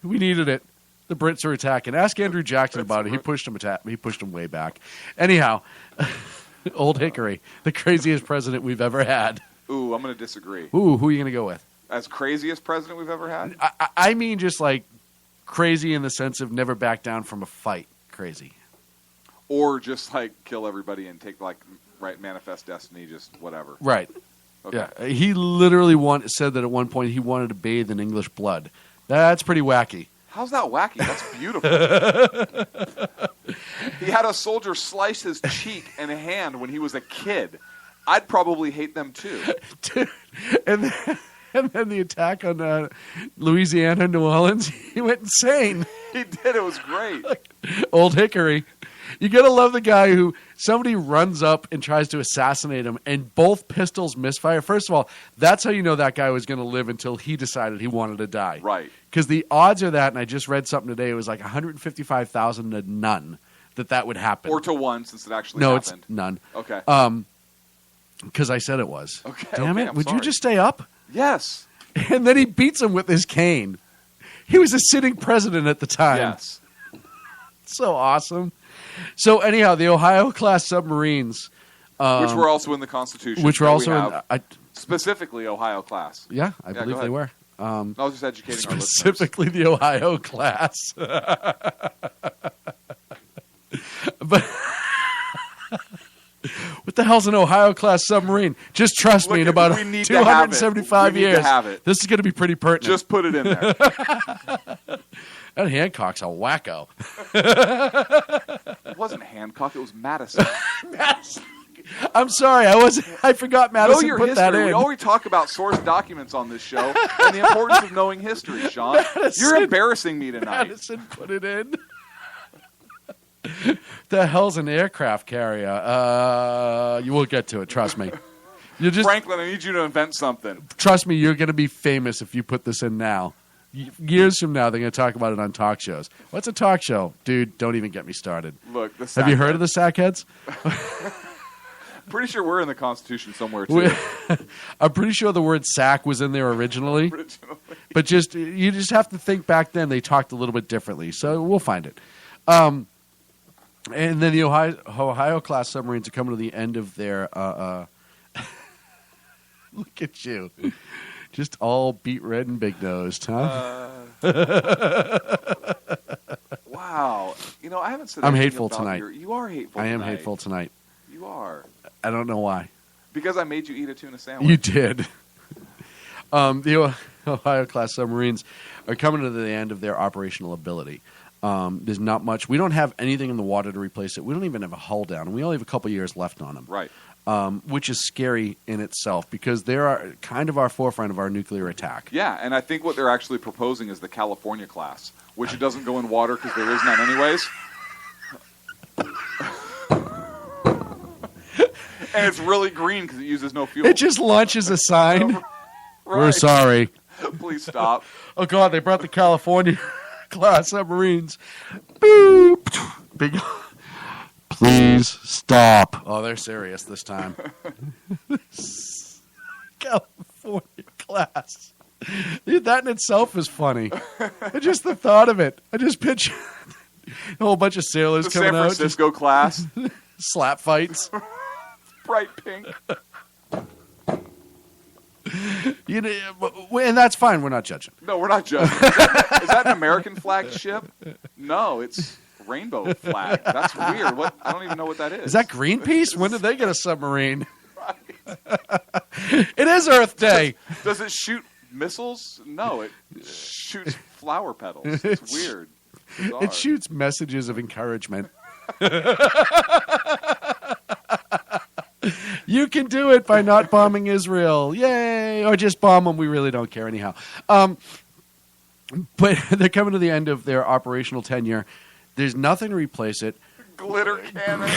We needed it. The Brits are attacking. Ask Andrew Jackson about it. He pushed them way back. Anyhow, Old Hickory, the craziest president we've ever had. Ooh, I'm going to disagree. Ooh, who are you going to go with? As craziest president we've ever had? I mean just like crazy in the sense of never back down from a fight crazy. Or just like kill everybody and take like manifest destiny, just whatever. Right. Okay. Yeah. He literally said that at one point he wanted to bathe in English blood. That's pretty wacky. How's that wacky? That's beautiful. He had a soldier slice his cheek and a hand when he was a kid. I'd probably hate them too. Dude, and then the attack on Louisiana, New Orleans, he went insane. He did. It was great. Old Hickory. You got to love the guy who somebody runs up and tries to assassinate him, and both pistols misfire. First of all, that's how you know that guy was going to live until he decided he wanted to die. Right. Because the odds are that, and I just read something today, it was like 155,000 to none that would happen. Or to 1, since it actually happened. happened. No, it's none. Okay. Because I said it was. Okay. Damn it. I'm Would sorry. you just stay up? Yes. And then he beats him with his cane. He was a sitting president at the time. Yes. So awesome. So anyhow, the Ohio-class submarines. Which were also in the Constitution. Which were also in... specifically Ohio-class. Yeah, I believe they were. I was just educating our listeners. Specifically the Ohio-class. But... What the hell's an Ohio-class submarine? Just trust me, in about 275 years, this is going to be pretty pertinent. Just put it in there. That Hancock's a wacko. It wasn't Hancock. It was Madison. Madison. I'm sorry. I forgot Madison put that in. We always talk about source documents on this show and the importance of knowing history, Sean. You're embarrassing me tonight. Madison put it in. The hell's an aircraft carrier? You will get to it. Trust me. Franklin, I need you to invent something. Trust me, you're going to be famous if you put this in now. Years from now, they're going to talk about it on talk shows. What's a talk show? Dude, don't even get me started. Look, have you heard of the Sackheads? Pretty sure we're in the Constitution somewhere, too. I'm pretty sure the word sack was in there originally. But you just have to think back then they talked a little bit differently. So we'll find it. And then the Ohio-class submarines are coming to the end of their... Look at you. Just all beet red and big-nosed, huh? Wow. I haven't said I'm anything hateful about tonight. You are hateful I am tonight. hateful tonight. You are. I don't know why. Because I made you eat a tuna sandwich. You did. The Ohio-class submarines are coming to the end of their operational ability. There's not much. We don't have anything in the water to replace it. We don't even have a hull down, and we only have a couple years left on them. Right. Which is scary in itself because they're kind of our forefront of our nuclear attack. Yeah, and I think what they're actually proposing is the California class, which it doesn't go in water because there is none anyways. And it's really green because it uses no fuel. It just launches a sign. Right. We're sorry. Please stop. Oh, God, they brought the California class submarines. Boop. Big. Please stop. Oh, they're serious this time. California class. Dude, that in itself is funny. Just the thought of it. I just picture a whole bunch of sailors The coming San Francisco class. slap fights. Bright pink. And that's fine. We're not judging. No, we're not judging. Is that an American flag ship? No, it's rainbow flag. That's weird. What? I don't even know what that is. Is that Greenpeace? When did they get a submarine? It is Earth Day. Does it shoot missiles? No, it shoots flower petals. It's weird. Bizarre. It shoots messages of encouragement. You can do it by not bombing Israel. Yay! Or just bomb them. We really don't care anyhow. But they're coming to the end of their operational tenure. There's nothing to replace it. Glitter cannon.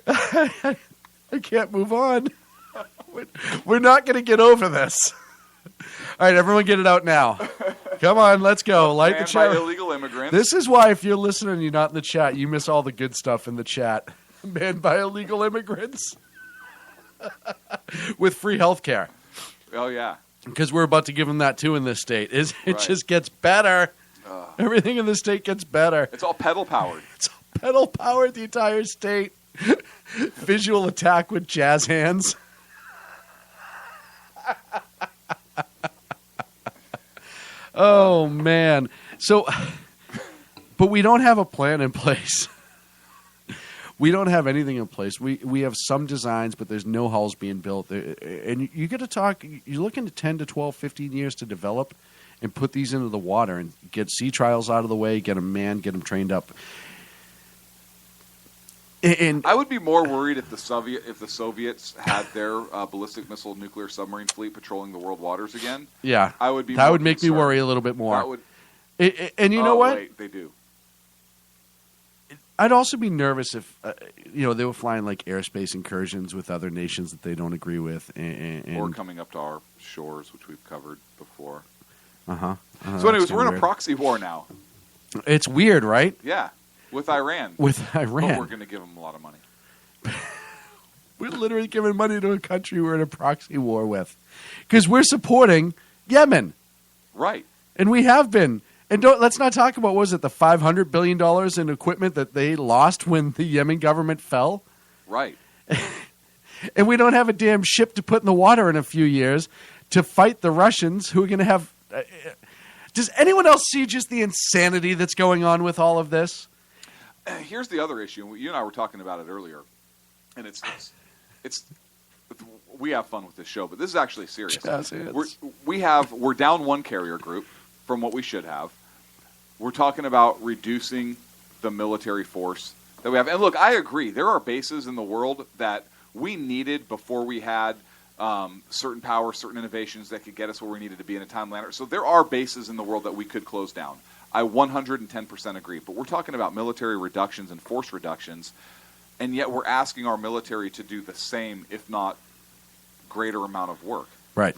I can't move on. We're not going to get over this. All right, everyone get it out now. Come on, let's go. Light the Banned chat. by illegal immigrants. This is why if you're listening and you're not in the chat, you miss all the good stuff in the chat. Banned by illegal immigrants. With free health care. Oh, yeah. Because we're about to give them that too in this state. It Right. just gets better. Everything in the state gets better. It's all pedal powered. It's all pedal powered, the entire state. Visual attack with jazz hands. Oh, man. So, but we don't have a plan in place. We don't have anything in place. We have some designs, but there's no hulls being built. And you got to talk, you're looking at 10 to 12, 15 years to develop and put these into the water and get sea trials out of the way, get them manned, get them trained up. And I would be more worried if the Soviets had their ballistic missile nuclear submarine fleet patrolling the world waters again. Yeah, I would be. That more would make concerned. me worry a little bit more. That would, and you know what? Wait, they do. I'd also be nervous if they were flying like airspace incursions with other nations that they don't agree with, or coming up to our shores, which we've covered before. So, anyways, we're in a proxy war now. It's weird, right? Yeah, with Iran. With Iran, but we're going to give them a lot of money. We're literally giving money to a country we're in a proxy war with, because we're supporting Yemen, right? And we have been. And let's not talk about, what was it, the $500 billion in equipment that they lost when the Yemen government fell? Right. And we don't have a damn ship to put in the water in a few years to fight the Russians who are going to have... Does anyone else see just the insanity that's going on with all of this? Here's the other issue. You and I were talking about it earlier. And it's we have fun with this show, but this is actually serious. We're down one carrier group from what we should have. We're talking about reducing the military force that we have. And look, I agree. There are bases in the world that we needed before we had certain power, certain innovations that could get us where we needed to be in a timely manner. So there are bases in the world that we could close down. I 110% agree. But we're talking about military reductions and force reductions, and yet we're asking our military to do the same, if not greater amount of work. Right.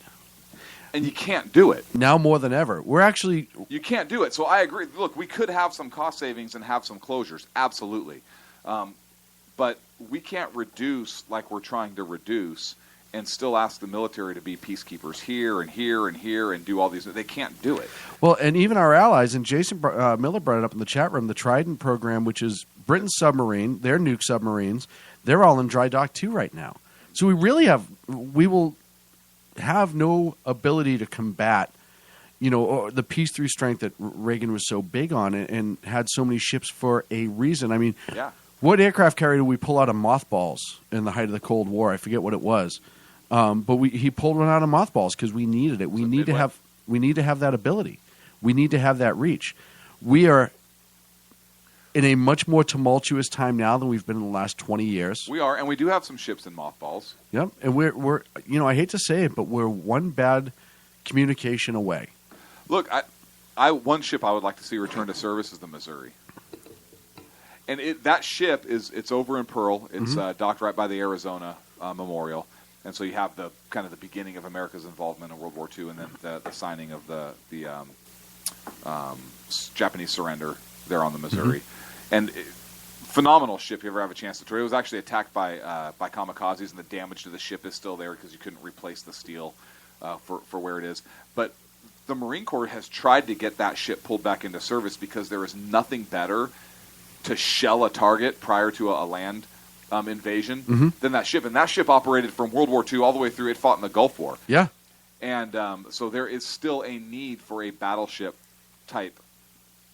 And you can't do it. Now more than ever. You can't do it. So I agree. Look, we could have some cost savings and have some closures. Absolutely. But we can't reduce like we're trying to reduce and still ask the military to be peacekeepers here and here and here and do all these. They can't do it. Well, and even our allies, and Jason Miller brought it up in the chat room, the Trident program, which is Britain's submarine, their nuke submarines, they're all in dry dock too right now. So we will have no ability to combat, the peace through strength that Reagan was so big on and had so many ships for a reason. I mean, what aircraft carrier did we pull out of mothballs in the height of the Cold War? I forget what it was. But he pulled one out of mothballs because we needed it. We need to have that ability. We need to have that reach. We are in a much more tumultuous time now than we've been in the last 20 years. We are, and we do have some ships in mothballs. Yep, and we're I hate to say it, but we're one bad communication away. Look, one ship I would like to see return to service is the Missouri. And that ship it's over in Pearl. It's docked right by the Arizona Memorial. And so you have the kind of the beginning of America's involvement in World War II, and then the signing of the Japanese surrender there on the Missouri. And phenomenal ship if you ever have a chance to tour. It was actually attacked by kamikazes, and the damage to the ship is still there because you couldn't replace the steel for where it is. But the Marine Corps has tried to get that ship pulled back into service because there is nothing better to shell a target prior to a land invasion than that ship. And that ship operated from World War II all the way through. It fought in the Gulf War. Yeah. And so there is still a need for a battleship type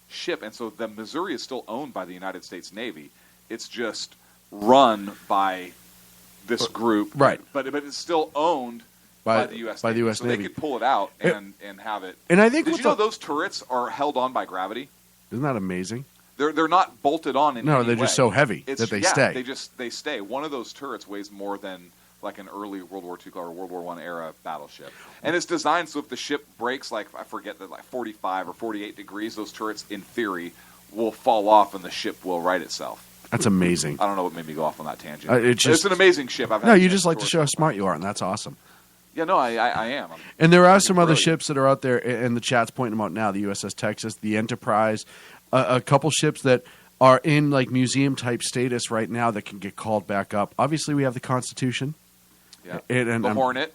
ship. And so the Missouri is still owned by the United States Navy. It's just run by this group. Right. But it's still owned by the U.S. Navy. So Navy. They could pull it out and have it. And I think Did you know those turrets are held on by gravity? Isn't that amazing? They're not bolted on in any way. No, they're just so heavy that they stay. They stay. One of those turrets weighs more than like an early World War II or World War I era battleship. And it's designed so if the ship breaks like 45 or 48 degrees, those turrets in theory will fall off and the ship will right itself. That's amazing. I don't know what made me go off on that tangent. It's an amazing ship. You just like to show how smart you are, and that's awesome. Yeah, no, I am. And there are some other ships that are out there, and the chat's pointing them out now, the USS Texas, the Enterprise, a couple ships that are in like museum-type status right now that can get called back up. Obviously, we have the Constitution. Yeah, the Hornet.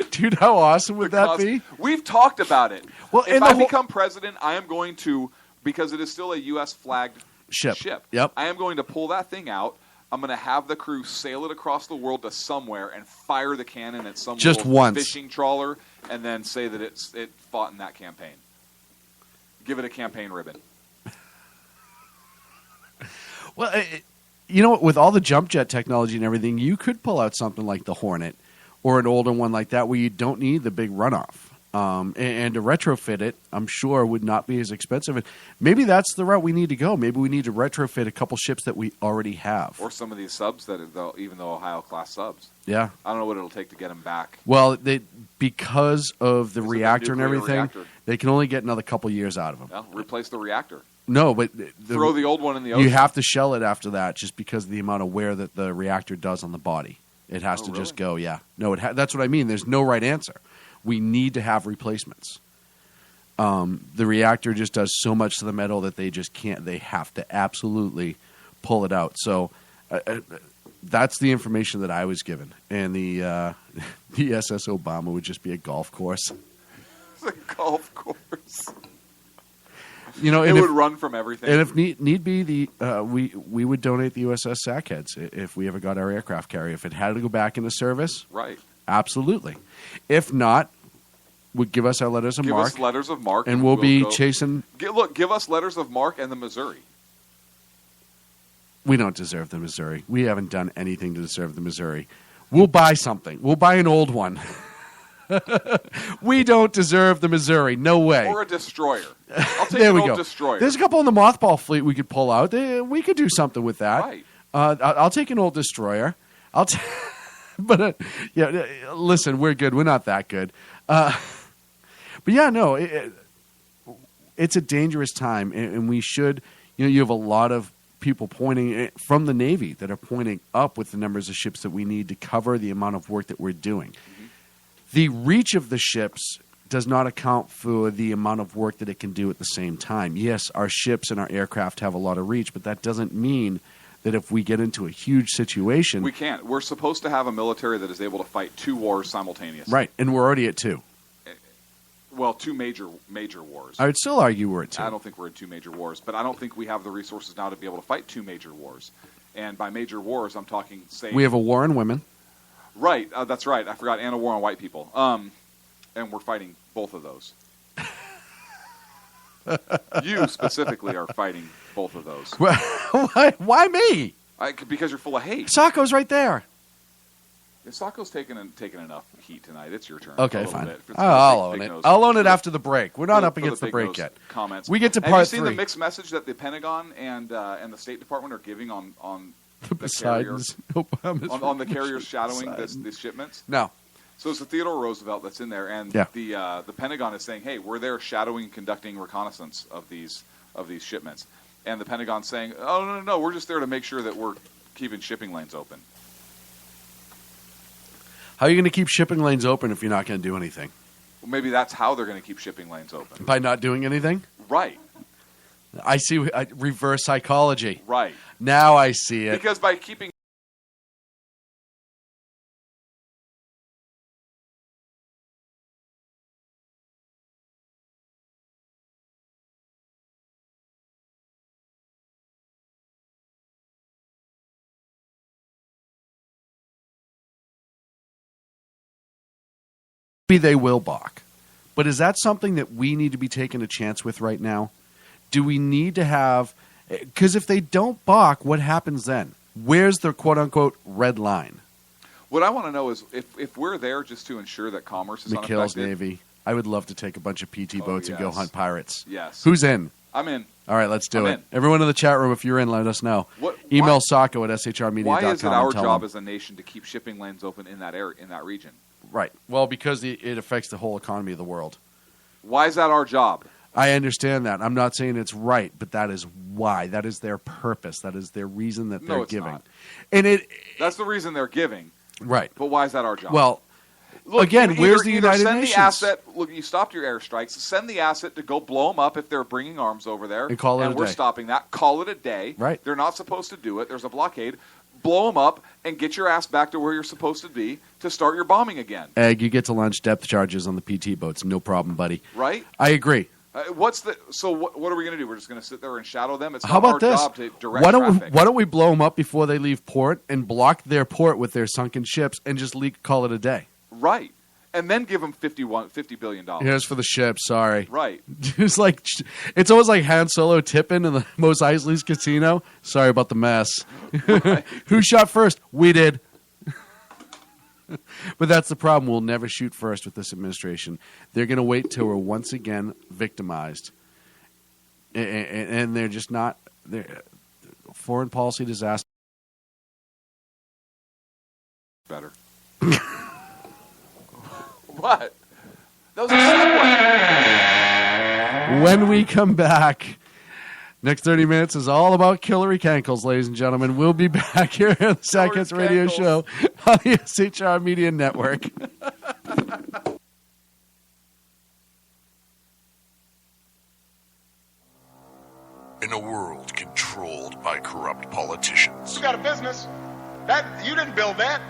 Dude, how awesome would that be? We've talked about it. Well, if I become president, I am going to, because it is still a U.S. flagged ship. Yep. I am going to pull that thing out. I'm going to have the crew sail it across the world to somewhere and fire the cannon at some just once fishing trawler, and then say that it fought in that campaign. Give it a campaign ribbon. Well, with all the jump jet technology and everything, you could pull out something like the Hornet or an older one like that where you don't need the big runoff. And to retrofit it, I'm sure would not be as expensive. And maybe that's the route we need to go. Maybe we need to retrofit a couple ships that we already have. Or some of these subs even though Ohio-class subs. Yeah. I don't know what it'll take to get them back. Well, because of the reactor and everything, they can only get another couple years out of them. Well, replace the reactor. No, but throw the old one in the ocean. You have to shell it after that just because of the amount of wear that the reactor does on the body. It has to just go, yeah. No, that's what I mean. There's no right answer. We need to have replacements. The reactor just does so much to the metal that they just can't. They have to absolutely pull it out. So that's the information that I was given. And the SS Obama would just be a golf course. It's a golf course. It would run from everything. And if need be, we would donate the USS Sackheads if we ever got our aircraft carrier. If it had to go back into service, right? Absolutely. If not, would give us our letters of marque. Give us letters of marque, and we'll be chasing. Give us letters of marque and the Missouri. We don't deserve the Missouri. We haven't done anything to deserve the Missouri. We'll buy something. We'll buy an old one. We don't deserve the Missouri. No way. Or a destroyer. I'll take there an we old go. destroyer. There's a couple in the mothball fleet we could pull out. We could do something with that. Right. I'll take an old destroyer. But listen, we're good. We're not that good. But yeah, no, it's a dangerous time, and we should. You have a lot of people pointing from the Navy that are pointing up with the numbers of ships that we need to cover the amount of work that we're doing. Mm-hmm. The reach of the ships does not account for the amount of work that it can do at the same time. Yes, our ships and our aircraft have a lot of reach, but that doesn't mean that if we get into a huge situation... We can't. We're supposed to have a military that is able to fight 2 wars simultaneously. Right, and we're already at 2. Well, 2 major wars. I would still argue we're at 2. I don't think we're in 2 major wars, but I don't think we have the resources now to be able to fight 2 major wars. And by major wars, I'm talking, say... We have a war on women. Right, that's right. I forgot, and a war on white people. And we're fighting both of those. You specifically are fighting both of those. Why me? Because you're full of hate. Sacco's right there. Sacco's taking enough heat tonight. It's your turn. Okay, fine. I'll own it. I'll own it after the break. We're not up against the break yet. Comments. We get to part 3. Have you seen the mixed message that the Pentagon and the State Department are giving on the carriers? on the carriers shadowing these shipments? No. So it's the Theodore Roosevelt that's in there, and the Pentagon is saying, "Hey, we're there shadowing and conducting reconnaissance of these shipments," and the Pentagon's saying, "Oh no, we're just there to make sure that we're keeping shipping lanes open." How are you going to keep shipping lanes open if you're not going to do anything? Well, maybe that's how they're going to keep shipping lanes open. By not doing anything? Right. I see reverse psychology. Right. Now I see it. Because by keeping they will balk. But is that something that we need to be taking a chance with right now? Do we need to have... Because if they don't balk, what happens then? Where's the quote-unquote red line? What I want to know is if we're there just to ensure that commerce is McHale's unaffected. Navy. I would love to take a bunch of PT boats and go hunt pirates. Yes. Who's in? I'm in. All right, let's do I'm it. in. Everyone in the chat room, if you're in, let us know. Email Sacco at shrmedia.com. Why is it our job as a nation to keep shipping lanes open in that area, in that region? Right. Well, because it affects the whole economy of the world. Why is that our job? I understand that. I'm not saying it's right, but that is why. That is their purpose. That is their reason that they're giving. Not. And that's the reason they're giving. Right. But why is that our job? Well, look, again, where's the United Nations? The asset. Look, you stopped your airstrikes. Send the asset to go blow them up if they're bringing arms over there. And call it a day. We're stopping that. Call it a day. Right. They're not supposed to do it. There's a blockade. Blow them up and get your ass back to where you're supposed to be to start your bombing again. Egg, you get to launch depth charges on the PT boats. No problem, buddy. Right? I agree. What are we going to do? We're just going to sit there and shadow them? It's How not about our this? job to direct traffic. Why don't we blow them up before they leave port and block their port with their sunken ships and just call it a day? Right. And then give them $50 billion. Here's for the ships, sorry. Right. It's almost like Han Solo tipping in the Mos Eisley's casino. Sorry about the mess. Right. Who shot first? We did. But that's the problem. We'll never shoot first with this administration. They're going to wait till we're once again victimized. And they're just not... Foreign policy disaster. Better. What? That was a segue. When we come back, next 30 minutes is all about Hillary Cankles, ladies and gentlemen. We'll be back here on the Sackets Radio Show on the SHR Media Network. In a world controlled by corrupt politicians, You got a business. You didn't build that.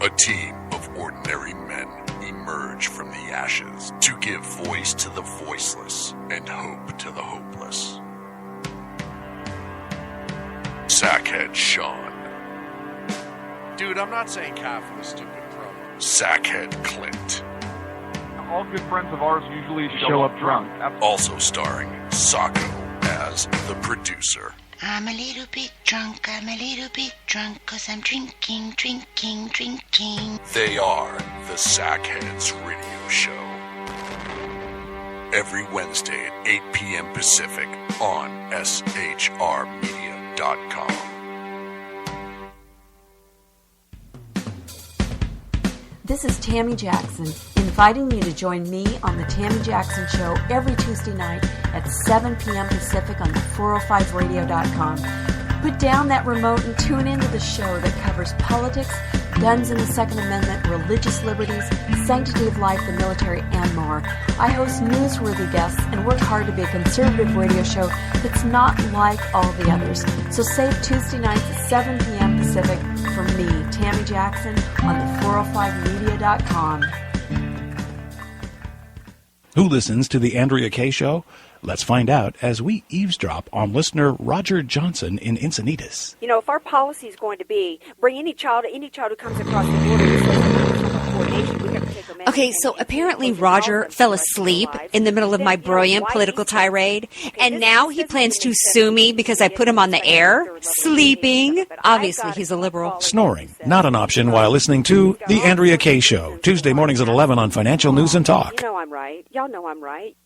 a team of ordinary men emerge from the ashes to give voice to the voiceless and hope to the hopeless. Sackhead Sean, Dude, I'm not saying calf for the stupid pro. Sackhead Clint, All good friends of ours usually show up drunk. also starring Sacco as the producer. I'm a little bit drunk, 'cause I'm drinking. They are the Sackheads Radio Show. Every Wednesday at 8 p.m. Pacific on shrmedia.com. This is Tammy Jackson, inviting you to join me on The Tammy Jackson Show every Tuesday night at 7 p.m. Pacific on the 405radio.com. Put down that remote and tune into the show that covers politics, guns and the Second Amendment, religious liberties, sanctity of life, the military, and more. I host newsworthy guests and work hard to be a conservative radio show that's not like all the others. So save Tuesday nights at 7 p.m. Pacific for me, Tammy Jackson, on the 405media.com. Who listens to the Andrea Kaye Show? Let's find out as we eavesdrop on listener Roger Johnson in Encinitas. You know, if our policy is going to be bring any child who comes across the border who says coordination, we have to take them in. Okay, so apparently Roger fell asleep in the middle of my brilliant political tirade, and now he plans to sue me because I put him on the air, sleeping. Obviously, he's a liberal. Snoring, not an option while listening to the Andrea Kaye Show, Tuesday mornings at 11 on Financial News and Talk. You know I'm right. Y'all know I'm right.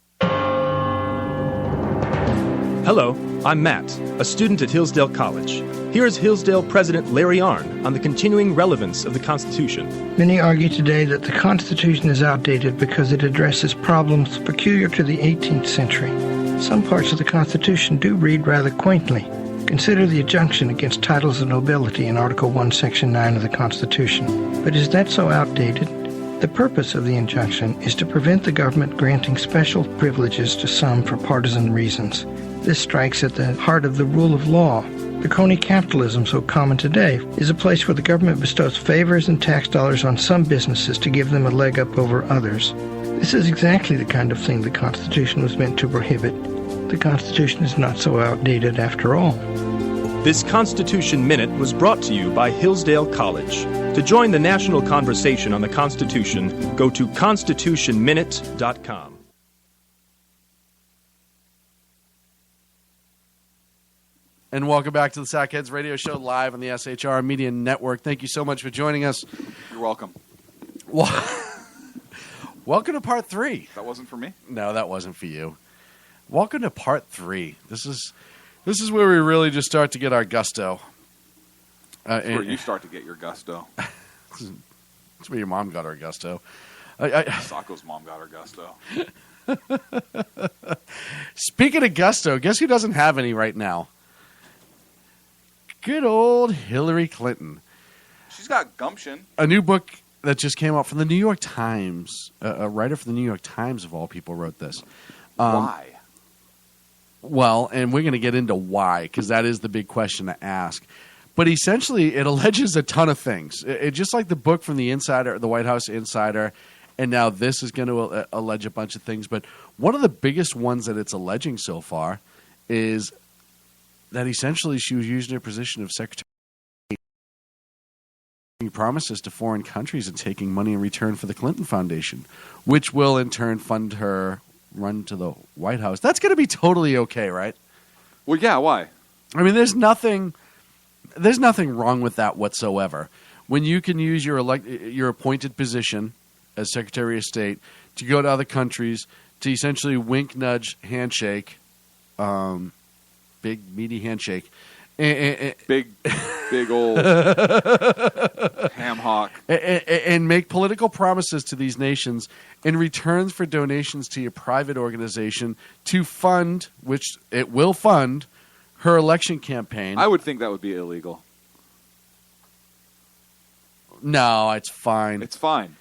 Hello, I'm Matt, a student at Hillsdale College. Here is Hillsdale President Larry Arnn on the continuing relevance of the Constitution. Many argue today that the Constitution is outdated because it addresses problems peculiar to the 18th century. Some parts of the Constitution do read rather quaintly. Consider the injunction against titles of nobility in Article 1, Section 9 of the Constitution. But is that so outdated? The purpose of the injunction is to prevent the government granting special privileges to some for partisan reasons. This strikes at the heart of the rule of law. The crony capitalism so common today is a place where the government bestows favors and tax dollars on some businesses to give them a leg up over others. This is exactly the kind of thing the Constitution was meant to prohibit. The Constitution is not so outdated after all. This Constitution Minute was brought to you by Hillsdale College. To join the national conversation on the Constitution, go to constitutionminute.com. And welcome back to the Sackheads Radio Show live on the SHR Media Network. Thank you so much for joining us. You're welcome. Welcome to part 3. That wasn't for me? No, that wasn't for you. Welcome to part 3. This is where we really just start to get our gusto. Where you start to get your gusto. That's where your mom got her gusto. Sacco's mom got her gusto. Speaking of gusto, guess who doesn't have any right now? Good old Hillary Clinton. She's got gumption. A new book that just came out from the New York Times. A writer for the New York Times, of all people, wrote this. Why? Well, and we're going to get into why, because that is the big question to ask. But essentially, it alleges a ton of things. It just like the book from the Insider, the White House Insider, and now this is going to allege a bunch of things. But one of the biggest ones that it's alleging so far is that essentially she was using her position of Secretary of State, making promises to foreign countries and taking money in return for the Clinton Foundation, which will in turn fund her run to the White House. That's going to be totally okay, right? Well, yeah, why? I mean, there's nothing wrong with that whatsoever. When you can use your appointed position as Secretary of State to go to other countries to essentially wink, nudge, handshake, big meaty handshake, big old ham hock, and make political promises to these nations in returns for donations to your private organization to fund, which it will fund, her election campaign. I would think that would be illegal. No, it's fine. It's fine.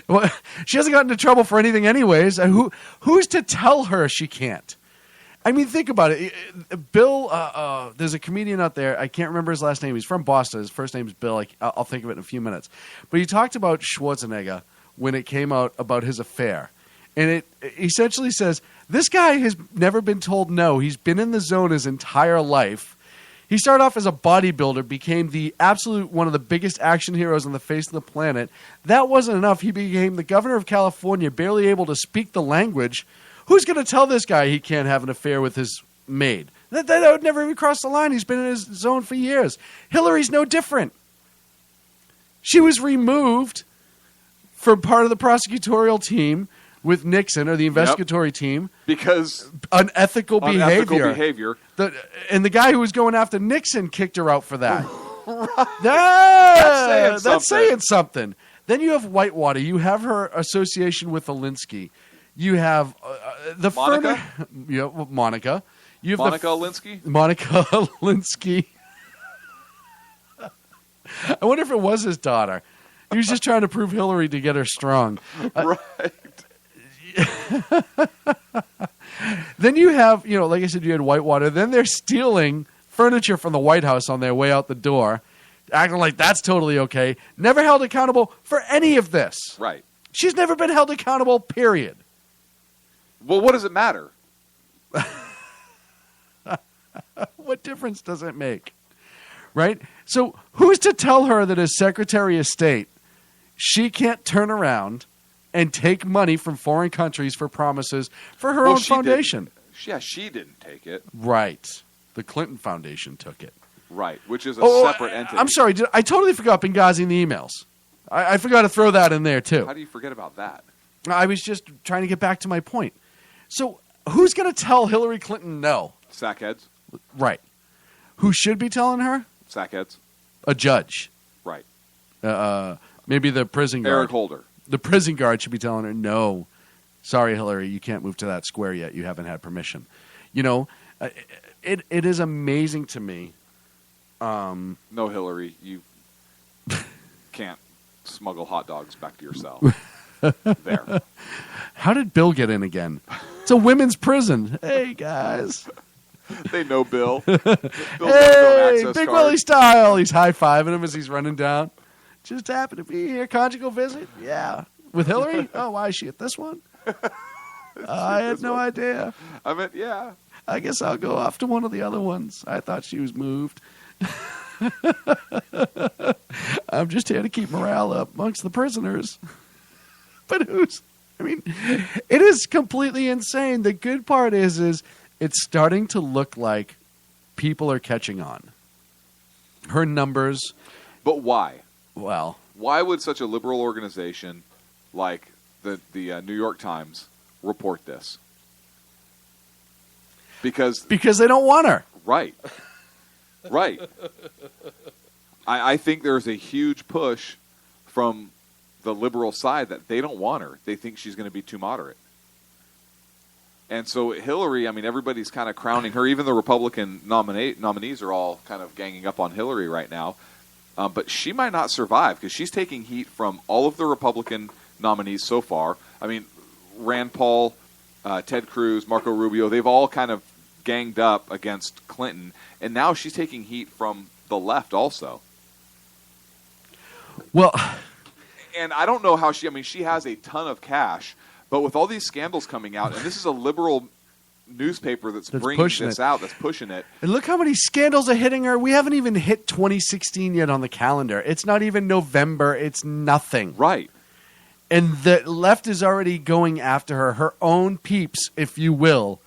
Well, she hasn't gotten into trouble for anything anyways. Who's to tell her she can't? I mean, think about it. Bill, there's a comedian out there. I can't remember his last name. He's from Boston. His first name is Bill. I'll think of it in a few minutes. But he talked about Schwarzenegger when it came out about his affair. And it essentially says, this guy has never been told no. He's been in the zone his entire life. He started off as a bodybuilder, became the absolute one of the biggest action heroes on the face of the planet. That wasn't enough. He became the governor of California, barely able to speak the language. Who's going to tell this guy he can't have an affair with his maid? That would never even cross the line. He's been in his zone for years. Hillary's no different. She was removed from part of the prosecutorial team with Nixon, or the investigatory team, because unethical behavior. And the guy who was going after Nixon kicked her out for that. That's saying something. Then you have Whitewater. You have her association with Alinsky. You have the Monica. Monica. You have Monica Alinsky. Monica Alinsky. I wonder if it was his daughter. He was just trying to prove Hillary to get her strong. Right. Then you have, like I said, you had Whitewater. Then they're stealing furniture from the White House on their way out the door, acting like that's totally okay. Never held accountable for any of this. Right. She's never been held accountable, period. Well, what does it matter? What difference does it make? Right? So who's to tell her that as Secretary of State, she can't turn around and take money from foreign countries for promises for her own foundation? She didn't take it. Right. The Clinton Foundation took it. Right, which is a separate entity. I'm sorry. I totally forgot Benghazi in the emails. I forgot to throw that in there, too. How do you forget about that? I was just trying to get back to my point. So who's going to tell Hillary Clinton no? Sackheads. Right. Who should be telling her? Sackheads. A judge. Right. Maybe the prison guard. Eric Holder. The prison guard should be telling her, no, sorry, Hillary, you can't move to that square yet. You haven't had permission. It is amazing to me. No, Hillary, you can't smuggle hot dogs back to your cell. There. How did Bill get in again? It's a women's prison. Hey, guys. They know Bill. Hey, Big Willie style. He's high-fiving him as he's running down. Just happened to be here. Conjugal visit? Yeah. With Hillary? Oh, why is she at this one? I had no idea. I meant, yeah. I guess I'll go off to one of the other ones. I thought she was moved. I'm just here to keep morale up amongst the prisoners. But it is completely insane. The good part is it's starting to look like people are catching on. Her numbers. But why? Well, why would such a liberal organization like the New York Times report this? Because they don't want her. Right. Right. I think there's a huge push from the liberal side that they don't want her. They think she's going to be too moderate. And so Hillary, everybody's kind of crowning her. Even the Republican nominees are all kind of ganging up on Hillary right now. But she might not survive because she's taking heat from all of the Republican nominees so far. Rand Paul, Ted Cruz, Marco Rubio, they've all kind of ganged up against Clinton. And now she's taking heat from the left also. Well, and I don't know how she has a ton of cash, but with all these scandals coming out, and this is a liberal newspaper that's bringing this out, that's pushing it. And look how many scandals are hitting her. We haven't even hit 2016 yet on the calendar. It's not even November. It's nothing. Right. And the left is already going after her. Her own peeps, if you will,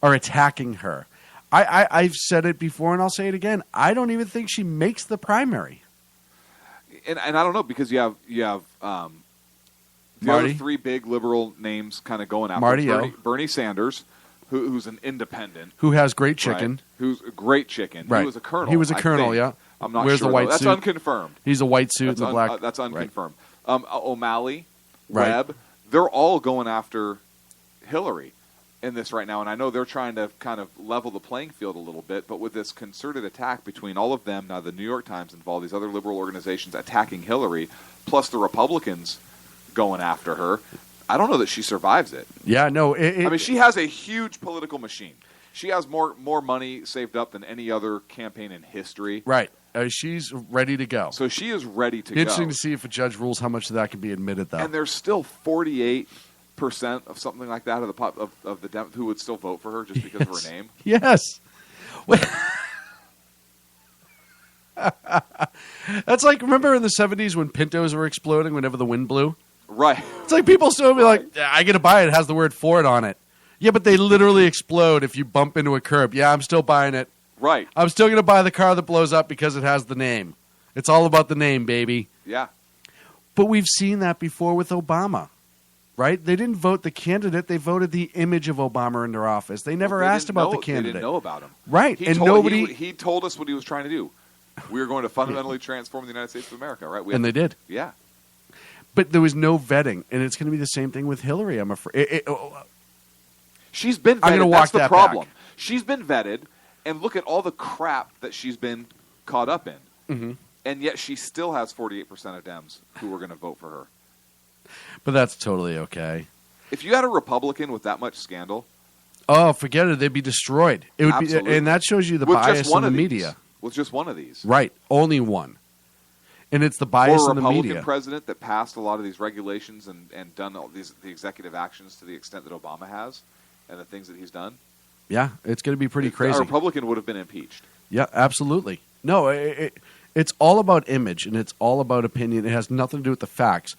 are attacking her. I've said it before and I'll say it again. I don't even think she makes the primary. And I don't know, because you have the other three big liberal names kind of going after Bernie Sanders, who's an independent, who has great chicken, right? Who's a great chicken. Right. He was a colonel. He was a colonel. Yeah. I'm not Wears sure. the white that's suit. unconfirmed. He's a white suit and the black. That's unconfirmed. Right. O'Malley, right. Webb, they're all going after Hillary in this right now, and I know they're trying to kind of level the playing field a little bit, but with this concerted attack between all of them, now the New York Times involved, these other liberal organizations attacking Hillary, plus the Republicans going after her, I don't know that she survives it. Yeah, no. She has a huge political machine. She has more money saved up than any other campaign in history. Right. She's ready to go. So she is ready to go. Interesting to see if a judge rules how much of that can be admitted, though. And there's still 48% of something like that of the who would still vote for her just because of her name. Yes. That's like, remember in the 70s when Pintos were exploding whenever the wind blew? Right. It's like people still be like, yeah, I get to buy it. It has the word Ford on it. Yeah, but they literally explode if you bump into a curb. Yeah, I'm still buying it. Right. I'm still going to buy the car that blows up because it has the name. It's all about the name, baby. Yeah. But we've seen that before with Obama, right? They didn't vote the candidate. They voted the image of Obama into office. They never asked about the candidate. They didn't know about him. Right. He told us what he was trying to do. We were going to fundamentally transform the United States of America, right? And they did. Yeah. But there was no vetting, and it's going to be the same thing with Hillary, I'm afraid. She's been vetted. I'm going to walk That's the problem. Back. She's been vetted, and look at all the crap that she's been caught up in. Mm-hmm. And yet she still has 48% of Dems who are going to vote for her. But that's totally okay. If you had a Republican with that much scandal, oh, forget it. They'd be destroyed. It would absolutely. be, and that shows you the with bias just one in the of these. media. With just one of these. Right. Only one. And it's the bias or a in the Republican media. president that passed a lot of these regulations and done all the executive actions to the extent that Obama has and the things that he's done. Yeah, it's going to be pretty crazy. A Republican would have been impeached. Yeah, absolutely. No, it's all about image and it's all about opinion. It has nothing to do with the facts.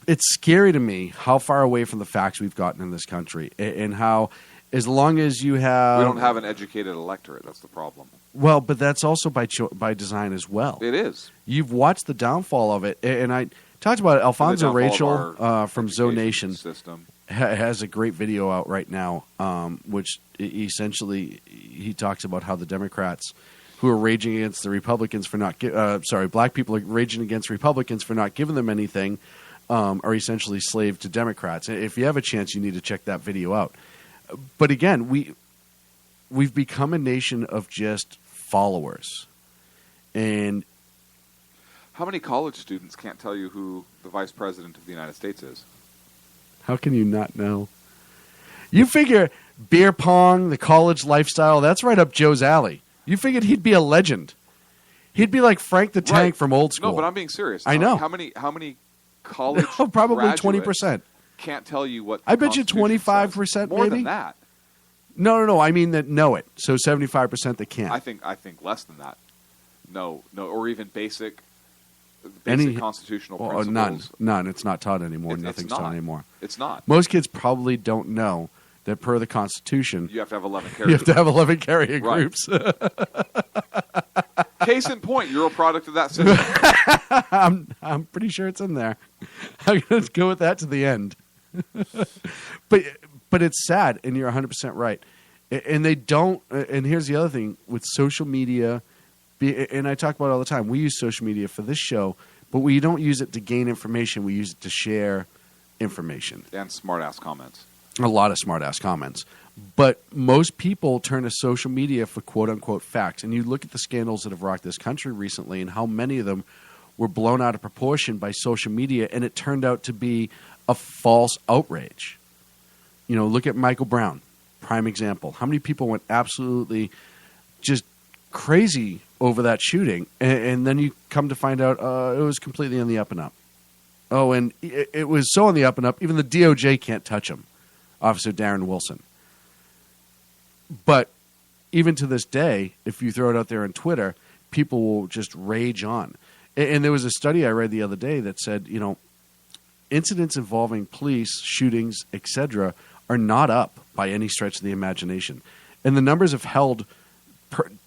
It's scary to me how far away from the facts we've gotten in this country and how as long as you have... We don't have an educated electorate. That's the problem. Well, but that's also by design as well. It is. You've watched the downfall of it. And I talked about it. Alfonso Rachel from Zoe Nation has a great video out right now, which essentially he talks about how the Democrats who are raging against the Republicans for not... black people are raging against Republicans for not giving them anything are essentially slave to Democrats. If you have a chance, you need to check that video out. But again, we've become a nation of just followers. And how many college students can't tell you who the vice president of the United States is? How can you not know? You figure beer pong, the college lifestyle, that's right up Joe's alley. You figured he'd be a legend. He'd be like Frank the Tank from Old School. No, but I'm being serious. I know. How many college probably graduates 20%. Can't tell you what I bet you 25% more maybe? than that. No. I mean that know it. So 75% that can't. I think less than that. No, or even basic constitutional principles. None. It's not taught anymore. Nothing's taught anymore. It's not. Most kids probably don't know that per the Constitution, you have to have 11 carrier. You have to have 11 carrier groups. Case in point, you're a product of that system. I'm pretty sure it's in there. I'm going to go with that to the end. But it's sad, and you're 100% right. And they don't. And here's the other thing with social media. And I talk about it all the time. We use social media for this show, but we don't use it to gain information. We use it to share information and smart-ass comments. A lot of smart-ass comments. But most people turn to social media for quote-unquote facts. And you look at the scandals that have rocked this country recently and how many of them were blown out of proportion by social media, and it turned out to be a false outrage. You know, look at Michael Brown, prime example. How many people went absolutely just crazy over that shooting, and then you come to find out it was completely on the up and up. Oh, and it was so on the up and up, even the DOJ can't touch him, Officer Darren Wilson. But even to this day, if you throw it out there on Twitter, people will just rage on. And there was a study I read the other day that said, you know, incidents involving police, shootings, etc., are not up by any stretch of the imagination. And the numbers have held,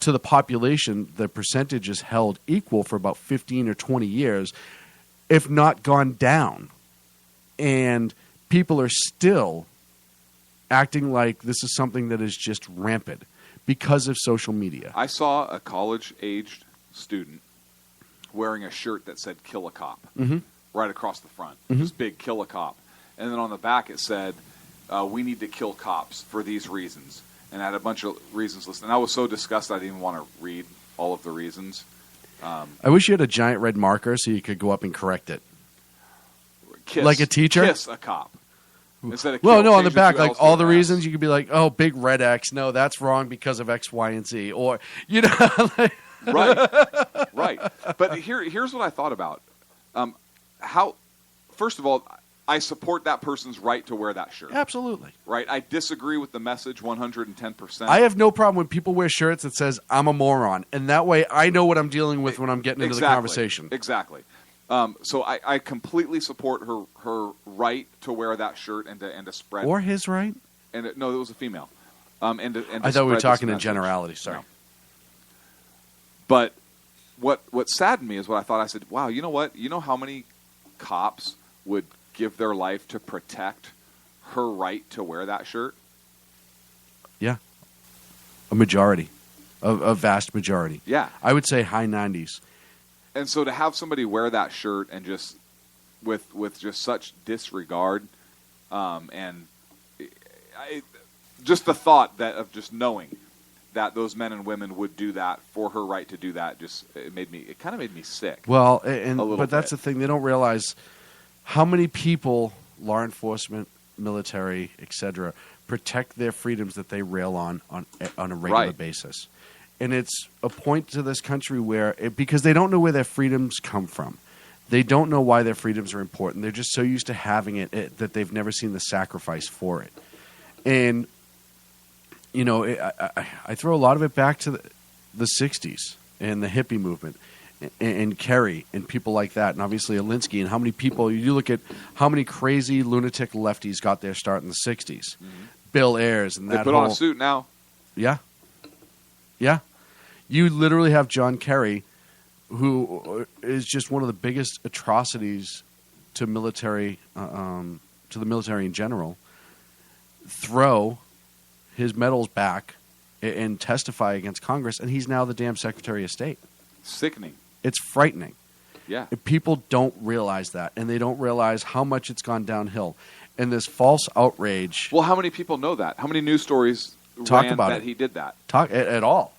to the population, the percentage is held equal for about 15 or 20 years, if not gone down. And people are still acting like this is something that is just rampant because of social media. I saw a college-aged student wearing a shirt that said "Kill a Cop" right across the front. This big "Kill a Cop," and then on the back it said, "We need to kill cops for these reasons," and I had a bunch of reasons listed. And I was so disgusted I didn't even want to read all of the reasons. I wish you had a giant red marker so you could go up and correct it, kiss, like a teacher. Kiss a cop. Instead of well, no, on the change back, two like L's all to the an S. reasons, you could be like, "Oh, big red X. No, that's wrong because of X, Y, and Z," or you know, right. But here's what I thought about. How, first of all, I support that person's right to wear that shirt. Absolutely. Right. I disagree with the message 110%. I have no problem when people wear shirts that says "I'm a moron," and that way I know what I'm dealing with when I'm getting into the conversation. Exactly. So I completely support her right to wear that shirt and to spread. Or his right. And no, it was a female. And to I thought we were talking in message. generality. Sorry. No. But what saddened me is what I thought. I said, "Wow, you know what? You know how many cops would give their life to protect her right to wear that shirt?" Yeah. A majority. A vast majority. Yeah. I would say high 90s. And so to have somebody wear that shirt and just with just such disregard, and just the thought that of just knowing that those men and women would do that for her right to do that, it kind of made me sick. Well, but that's the thing. They don't realize how many people, law enforcement, military, etc., protect their freedoms that they rail on a regular basis. And it's a point to this country where, because they don't know where their freedoms come from. They don't know why their freedoms are important. They're just so used to having it that they've never seen the sacrifice for it. And, you know, I throw a lot of it back to the 60s and the hippie movement and Kerry and people like that. And obviously Alinsky and how many people, you look at how many crazy lunatic lefties got their start in the 60s. Mm-hmm. Bill Ayers and that They put on a suit now. Yeah. Yeah. You literally have John Kerry, who is just one of the biggest atrocities to military, to the military in general, throw his medals back and testify against Congress, and he's now the damn Secretary of State. Sickening. It's frightening. Yeah. People don't realize that, and they don't realize how much it's gone downhill. And this false outrage. Well, how many people know that? How many news stories talk ran about that it? He did that? Talk at all?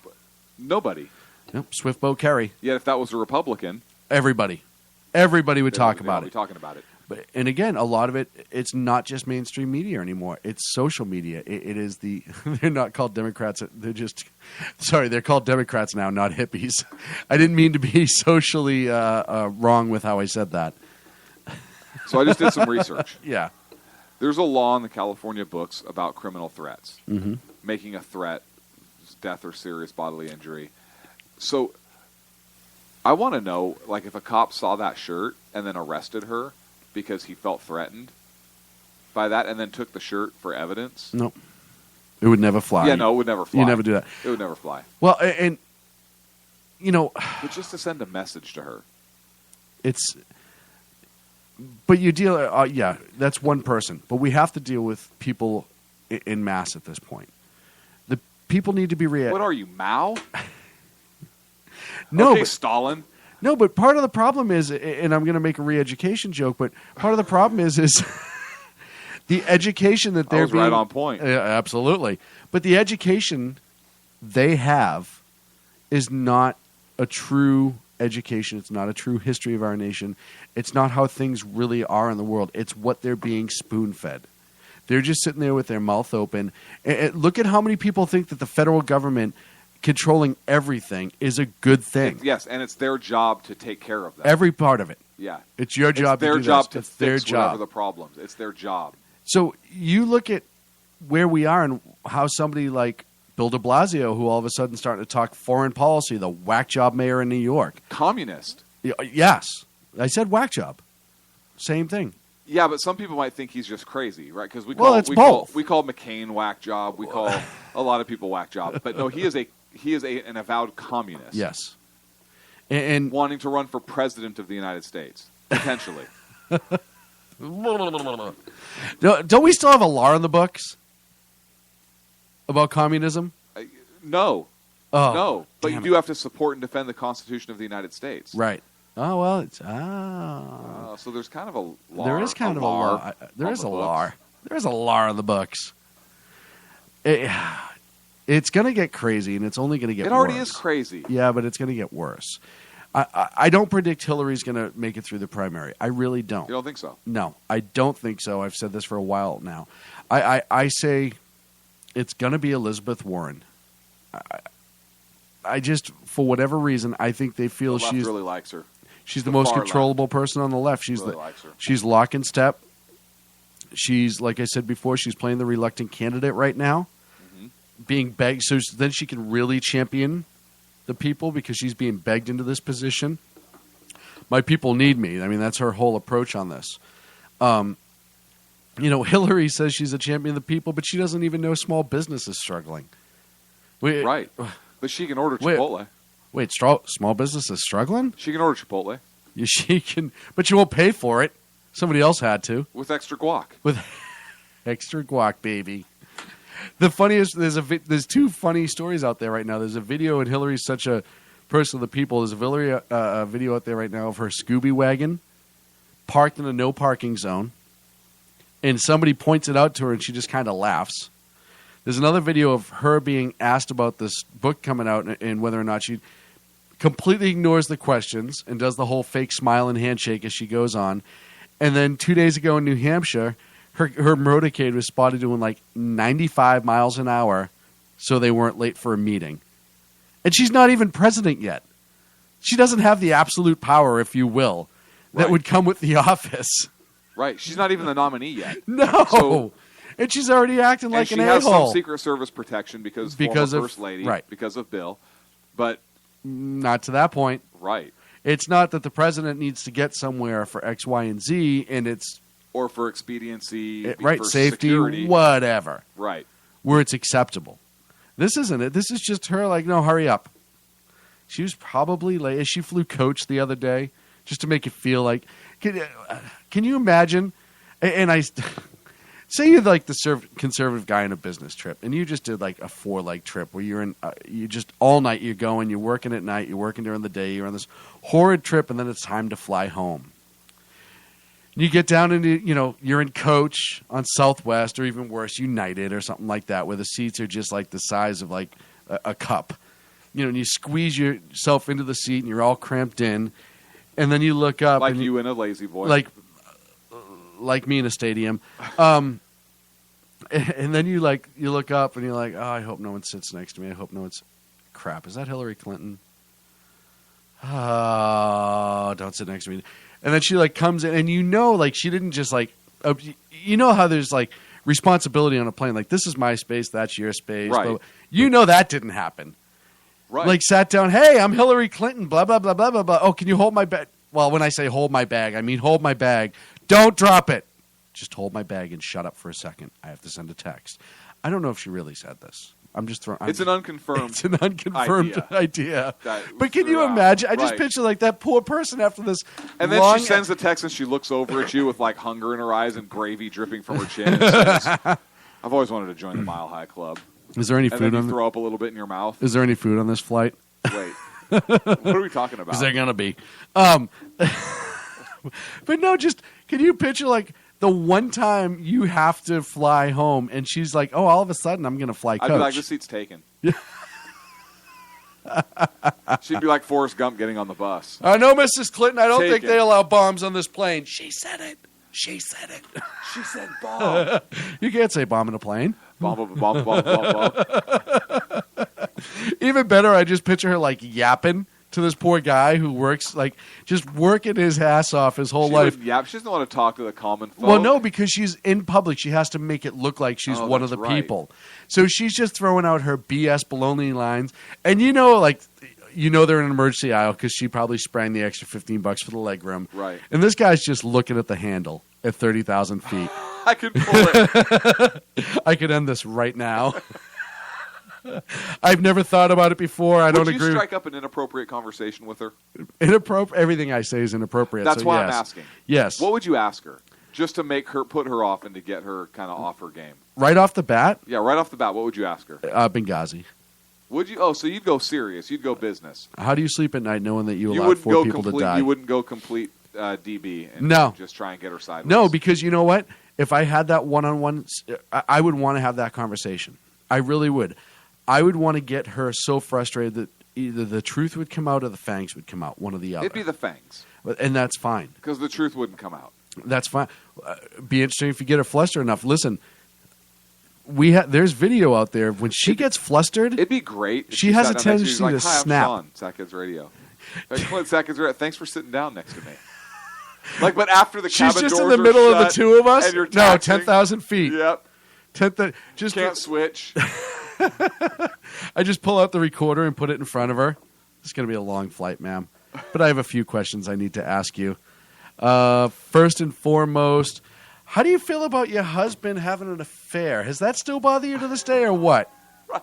Nobody. Yep. Swift Boat Kerry. Yet if that was a Republican, everybody would talk about it. Talking about it. But, and again, a lot of it, it's not just mainstream media anymore. It's social media. It is they're not called Democrats. They're called Democrats now, not hippies. I didn't mean to be socially wrong with how I said that. So I just did some research. Yeah. There's a law in the California books about criminal threats. Mm-hmm. Making a threat, death or serious bodily injury. So I want to know, like, if a cop saw that shirt and then arrested her because he felt threatened by that and then took the shirt for evidence. Nope. It would never fly. Yeah, no, it would never fly. You never do that. It would never fly. Well, and, you know. But just to send a message to her. But you deal, yeah, that's one person. But we have to deal with people in mass at this point. The people need to be What are you, Mao? No, okay, but, Stalin. No, but part of the problem is, and I'm going to make a re-education joke, but part of the problem is the education that they're right on point. Yeah, absolutely. But the education they have is not a true education. It's not a true history of our nation. It's not how things really are in the world. It's what they're being spoon-fed. They're just sitting there with their mouth open. And look at how many people think that the federal government controlling everything is a good thing. Yes, and it's their job to take care of that. Every part of it. Yeah. It's your job to do this. It's their job to fix their whatever job. the problems. It's their job. So you look at where we are and how somebody like Bill de Blasio, who all of a sudden starting to talk foreign policy, the whack job mayor in New York. Communist. Yes. I said whack job. Same thing. Yeah, but some people might think he's just crazy, right? Because we call McCain whack job. We call a lot of people whack job. But no, he is an avowed communist. Yes. And wanting to run for president of the United States, potentially. Don't we still have a law in the books about communism? No. Oh, no. But you do have to support and defend the Constitution of the United States. Right. Oh, well, it's... so there's kind of a law. There is kind of a law. There is a law. There is a law in the books. It's going to get crazy, and it's only going to get worse. It already is crazy. Yeah, but it's going to get worse. I don't predict Hillary's going to make it through the primary. I really don't. You don't think so? No, I don't think so. I've said this for a while now. I say it's going to be Elizabeth Warren. I just, for whatever reason, I think they feel the left really likes her. She's the most controllable person on the left. She's she's lock and step. She's, like I said before, she's playing the reluctant candidate right now, being begged. So then she can really champion the people because she's being begged into this position. My people need me. I mean, that's her whole approach on this. Hillary says she's a champion of the people, but she doesn't even know small business is struggling. Right. But she can order Chipotle. Wait, small business is struggling? She can order Chipotle. Yeah, she can, but she won't pay for it. Somebody else had to. With extra guac. With extra guac, baby. The funniest, there's two funny stories out there right now. There's a video, and Hillary's such a person of the people. There's a video out there right now of her Scooby wagon parked in a no parking zone, and somebody points it out to her, and she just kind of laughs. There's another video of her being asked about this book coming out and whether or not she completely ignores the questions and does the whole fake smile and handshake as she goes on. And then 2 days ago in New Hampshire, her motorcade was spotted doing like 95 miles an hour so they weren't late for a meeting. And she's not even president yet. She doesn't have the absolute power, if you will, that would come with the office. Right. She's not even the nominee yet. No. So, and she's already acting like an a-hole. She has some Secret Service protection because former First Lady, because of Bill. But not to that point. Right. It's not that the president needs to get somewhere for X, Y, and Z, and it's... Or for expediency, right, for safety, security. whatever. Right. Where it's acceptable. This isn't it. This is just her like, no, hurry up. She was probably late. She flew coach the other day just to make it feel like... Can you imagine? And I... Say you're like the conservative guy on a business trip, and you just did like a 4-leg trip where you're in, you just all night you're going, you're working at night, you're working during the day, you're on this horrid trip, and then it's time to fly home. And you get down into, you're in coach on Southwest or even worse, United or something like that, where the seats are just like the size of like a cup. And you squeeze yourself into the seat and you're all cramped in, and then you look up. Like you in a lazy boy. Like me in a stadium. And then you look up and you're like, oh, I hope no one sits next to me. I hope no one's... Crap, is that Hillary Clinton? Oh, don't sit next to me. And then she comes in and she didn't just how there's responsibility on a plane. Like, this is my space, that's your space. Right. But that didn't happen. Right. Sat down, hey, I'm Hillary Clinton, blah, blah, blah, blah, blah, blah. Oh, can you hold my bag? Well, when I say hold my bag, I mean hold my bag. Don't drop it. Just hold my bag and shut up for a second. I have to send a text. I don't know if she really said this. I'm just throwing... It's an unconfirmed It's an unconfirmed idea. That but can you imagine? I just picture that poor person after this and then she sends the text and she looks over at you with hunger in her eyes and gravy dripping from her chin and says, I've always wanted to join the Mile High Club. Is there any and food then on you throw up a little bit in your mouth. Is there any food on this flight? Wait. What are we talking about? Is there going to be? But no, just can you picture the one time you have to fly home and she's like, oh, all of a sudden I'm going to fly coach. I'd be like, this seat's taken. She'd be like Forrest Gump getting on the bus. No, Mrs. Clinton, I don't think they allow bombs on this plane. She said it. She said it. She said bomb. You can't say bomb in a plane. Bomb, bomb, bomb, bomb, bomb. Even better, I just picture her yapping to this poor guy who works just working his ass off his whole life. She doesn't want to talk to the common folk. Well, no, because she's in public. She has to make it look like she's one of the people. So she's just throwing out her BS baloney lines. And they're in an emergency aisle because she probably sprang the extra $15 for the leg room. Right. And this guy's just looking at the handle at 30,000 feet. I can pull it. I could end this right now. I've never thought about it before. I don't agree. Would you strike up an inappropriate conversation with her? Everything I say is inappropriate. That's so why yes. I'm asking. Yes. What would you ask her? Just to put her off and to get her kind of off her game. Right off the bat? Yeah, right off the bat. What would you ask her? Benghazi. Would you? Oh, so you'd go serious. You'd go business. How do you sleep at night knowing that you allowed 4 people to die? You wouldn't go complete DB and just try and get her sideways. No, because you know what? If I had that one-on-one, I would want to have that conversation. I really would. I would want to get her so frustrated that either the truth would come out or the fangs would come out, one or the other. It'd be the fangs. And that's fine. Because the truth wouldn't come out. That's fine. Be interesting if you get her flustered enough. Listen, there's video out there of when she gets flustered. It'd be great. She has a tendency to snap. Hi, I'm Sean, Sack Kids Radio. Sack Kids Radio. Thanks for sitting down next to me. But after the cabin doors she's just in the middle of the two of us. And you're no, 10,000 feet. Yep. Just can't switch. I just pull out the recorder and put it in front of her. It's going to be a long flight, ma'am. But I have a few questions I need to ask you. First and foremost, how do you feel about your husband having an affair? Has that still bother you to this day or what? Right.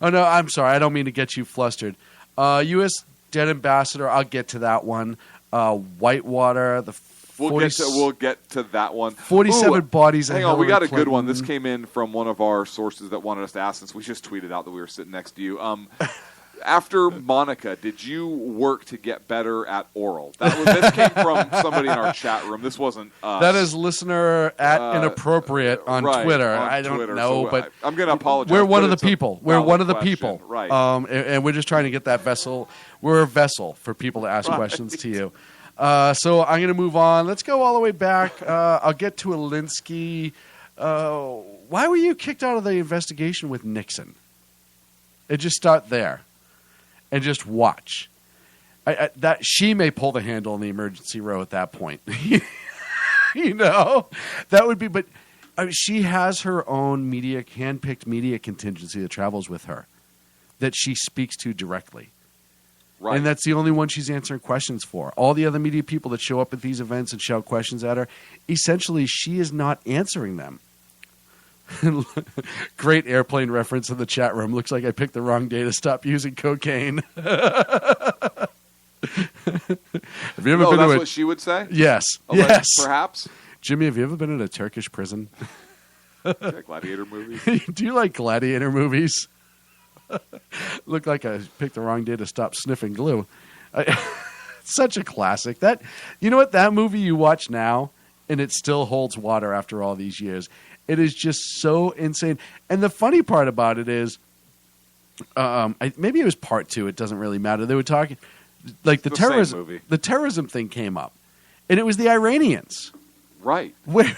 Oh, no, I'm sorry. I don't mean to get you flustered. U.S. Debt Ambassador, I'll get to that one. Whitewater, We'll get to that one. 47 bodies. Hang on, we got a good one. This came in from one of our sources that wanted us to ask, since we just tweeted out that we were sitting next to you. After Monica, did you work to get better at oral? This came from somebody in our chat room. This wasn't us. That is listener at inappropriate on Twitter. I don't know, so but I'm going to apologize. We're one of the people. We're one of the people. Right. And we're just trying to get that vessel. We're a vessel for people to ask questions to you. So I'm going to move on. Let's go all the way back. I'll get to Alinsky. Why were you kicked out of the investigation with Nixon? Just start there. And just watch. That she may pull the handle on the emergency row at that point. That would be. But she has her own handpicked media contingency that travels with her, that she speaks to directly. Right. And that's the only one she's answering questions for. All the other media people that show up at these events and shout questions at her, essentially, she is not answering them. Great airplane reference in the chat room. Looks like I picked the wrong day to stop using cocaine. Have you ever been that's what she would say? Yes. Yes. Perhaps. Jimmy, have you ever been in a Turkish prison? Gladiator movies? Do you like gladiator movies? Look like I picked the wrong day to stop sniffing glue. Such a classic. You know what? That movie you watch now, and it still holds water after all these years. It is just so insane. And the funny part about it is, maybe it was part 2. It doesn't really matter. They were talking, like the terrorism thing came up, and it was the Iranians, right? Where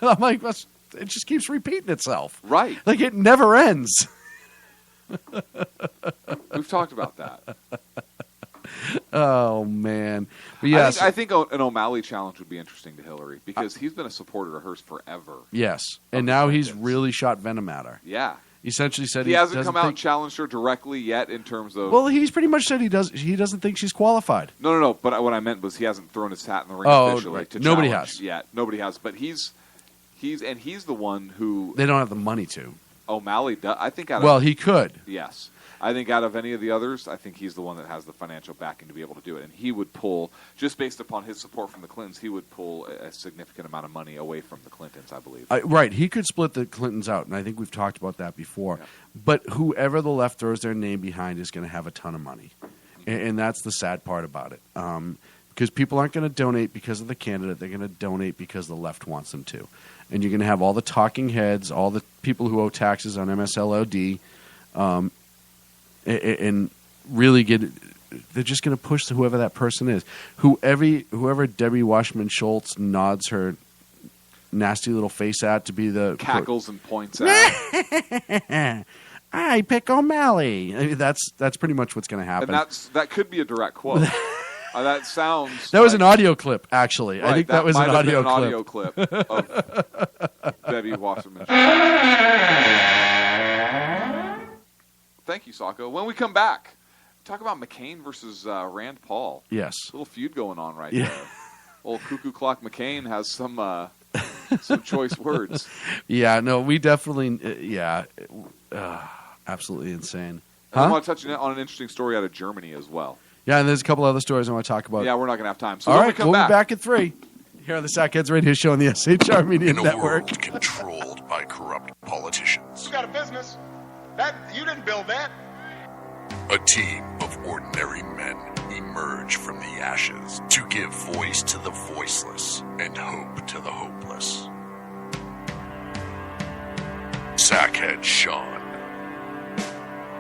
I'm like, it just keeps repeating itself, right? Like it never ends. We've talked about that. Oh man! But yes, I think an O'Malley challenge would be interesting to Hillary because he's been a supporter of hers forever. Yes, and now he's really shot venom at her. Yeah, essentially said he hasn't come out and challenged her directly yet in terms of. Well, he's pretty much said he doesn't think she's qualified. No. But what I meant was he hasn't thrown his hat in the ring officially. Right. To Nobody challenge has. yet. Nobody has. But he's the one who they don't have the money to. O'Malley does. I think. He could. Yes. I think out of any of the others, I think he's the one that has the financial backing to be able to do it. And he would pull, just based upon his support from the Clintons, he would pull a significant amount of money away from the Clintons, I believe. Right. He could split the Clintons out, and I think we've talked about that before. Yeah. But whoever the left throws their name behind is going to have a ton of money. And that's the sad part about it. Because people aren't going to donate because of the candidate. They're going to donate because the left wants them to. And you're going to have all the talking heads, all the people who owe taxes on MSLOD, and really they're just going to push to whoever that person is. Whoever Debbie Washman Schultz nods her nasty little face at to be the... Cackles and points at. I pick O'Malley. I mean, that's pretty much what's going to happen. And that could be a direct quote. That sounds... That was an audio clip, actually. Right, I think that was an audio clip of Debbie Wasserman. Thank you, Sacco. When we come back, talk about McCain versus Rand Paul. Yes. A little feud going on there. Old Cuckoo Clock McCain has some choice words. Yeah, no, we definitely... absolutely insane. And I want to touch on an interesting story out of Germany as well. Yeah, and there's a couple other stories I want to talk about. Yeah, we're not going to have time. So all right, we'll be back at 3 here on the Sackheads Radio Show on the SHR Media in a Network. World controlled by corrupt politicians. You got a business. You didn't build that. A team of ordinary men emerge from the ashes to give voice to the voiceless and hope to the hopeless. Sackhead Sean.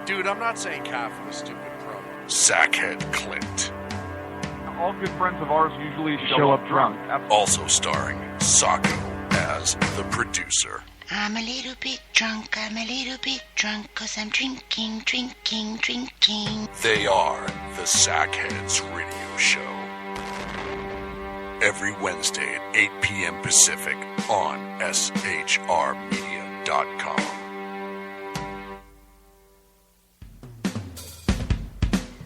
Dude, I'm not saying calf for the stupid promo. Sackhead Clint. All good friends of ours usually show up drunk. Also starring Sacco as the producer. I'm a little bit drunk, 'cause I'm drinking. They are the Sackheads Radio Show. Every Wednesday at 8 p.m. Pacific on shrmedia.com.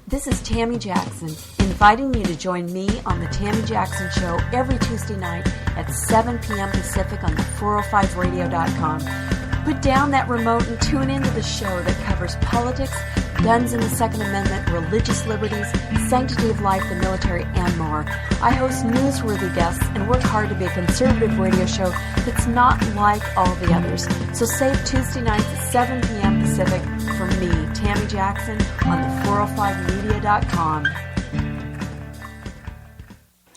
This is Tammy Jackson, inviting you to join me on the Tammy Jackson Show every Tuesday night at 7 p.m. Pacific on the 405radio.com. Put down that remote and tune into the show that covers politics, guns and the Second Amendment, religious liberties, sanctity of life, the military, and more. I host newsworthy guests and work hard to be a conservative radio show that's not like all the others. So save Tuesday nights at 7 p.m. Pacific from me, Tammy Jackson, on the 405media.com.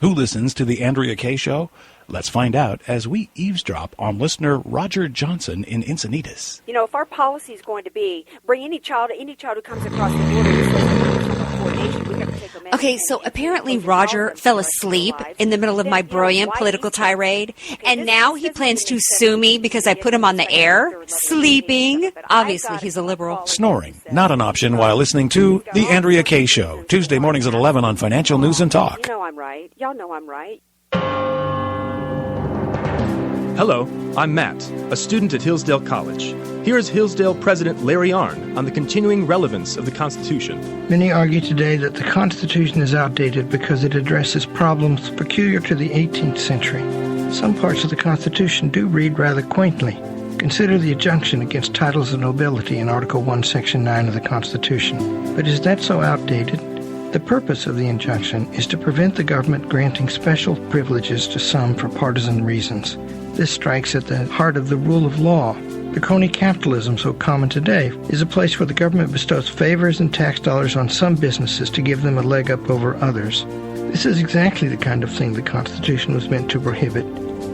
Who listens to the Andrea Kaye Show? Let's find out as we eavesdrop on listener Roger Johnson in Encinitas. You know, if our policy is going to be bring any child who comes across the border and says coordination, we have to take them in. Okay, so apparently Roger fell asleep in the middle of my brilliant political tirade, and now he plans to sue me because I put him on the air, sleeping. Obviously, he's a liberal. Snoring, not an option while listening to The Andrea Kaye Show, Tuesday mornings at 11 on Financial News and Talk. You know I'm right. Y'all know I'm right. Hello, I'm Matt, a student at Hillsdale College. Here is Hillsdale President Larry Arnn on the continuing relevance of the Constitution. Many argue today that the Constitution is outdated because it addresses problems peculiar to the 18th century. Some parts of the Constitution do read rather quaintly. Consider the injunction against titles of nobility in Article 1, Section 9 of the Constitution. But is that so outdated? The purpose of the injunction is to prevent the government granting special privileges to some for partisan reasons. This strikes at the heart of the rule of law. The crony capitalism so common today is a place where the government bestows favors and tax dollars on some businesses to give them a leg up over others. This is exactly the kind of thing the Constitution was meant to prohibit.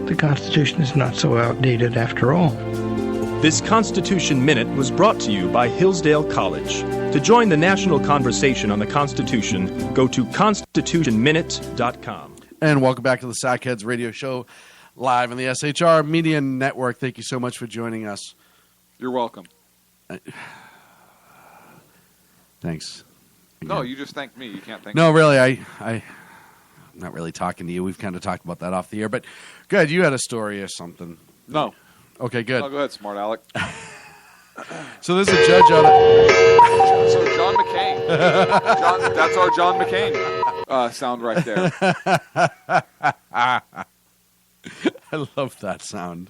The Constitution is not so outdated after all. This Constitution Minute was brought to you by Hillsdale College. To join the national conversation on the Constitution, go to constitutionminute.com. And welcome back to the Sackheads Radio Show, live on the SHR Media Network. Thank you so much for joining us. You're welcome. Thanks. No, you just thanked me. You can't thank No, me. really, I'm not really talking to you. We've kind of talked about that off the air. But good, you had a story or something. No. Okay, good. No, go ahead, smart Alec. So there's a judge out of... So John McCain. That's our John McCain sound right there. I love that sound.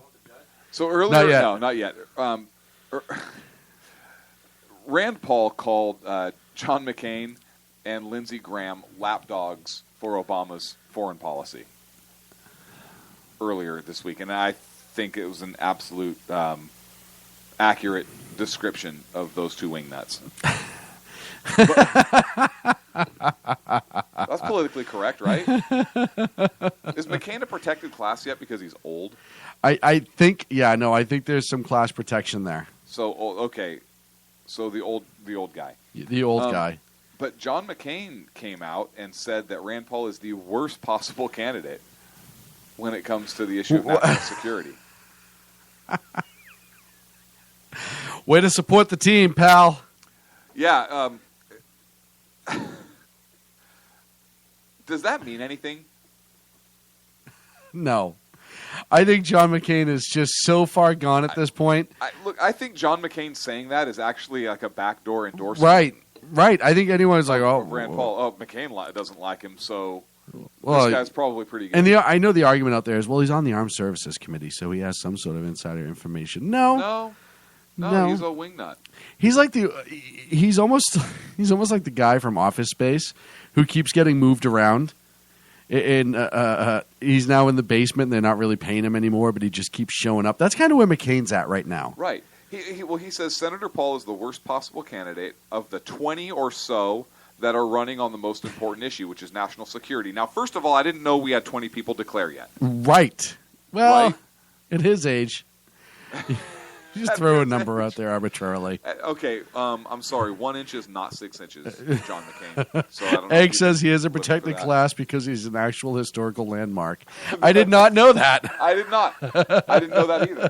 So earlier, Not yet. no, not yet. Rand Paul called John McCain and Lindsey Graham lapdogs for Obama's foreign policy earlier this week, and I think it was an absolute accurate description of those two wingnuts. That's politically correct, right? Is McCain a protected class yet because he's old? I think, I think there's some class protection there. So, okay. So the old guy. The old guy. But John McCain came out and said that Rand Paul is the worst possible candidate when it comes to the issue of national security. Way to support the team, pal. Yeah. Does that mean anything? No. I think John McCain is just so far gone at this point. I think John McCain saying that is actually like a backdoor endorsement. Right. I think anyone is like, Rand Paul. McCain doesn't like him, so well, this guy's probably pretty good. And I know the argument out there is, well, he's on the Armed Services Committee, so he has some sort of insider information. No, he's a wingnut. He's almost like the guy from Office Space who keeps getting moved around. And he's now in the basement, and they're not really paying him anymore, but he just keeps showing up. That's kind of where McCain's at right now. Right. He says Senator Paul is the worst possible candidate of the 20 or so that are running on the most important issue, which is national security. Now, first of all, I didn't know we had 20 people declare yet. Right. Well, at his age, you just throw a number out there arbitrarily. Okay, I'm sorry. 1 inch is not 6 inches, John McCain. So I don't know Egg says he is a protected class because he's an actual historical landmark. I did not know that. I did not. I didn't know that either.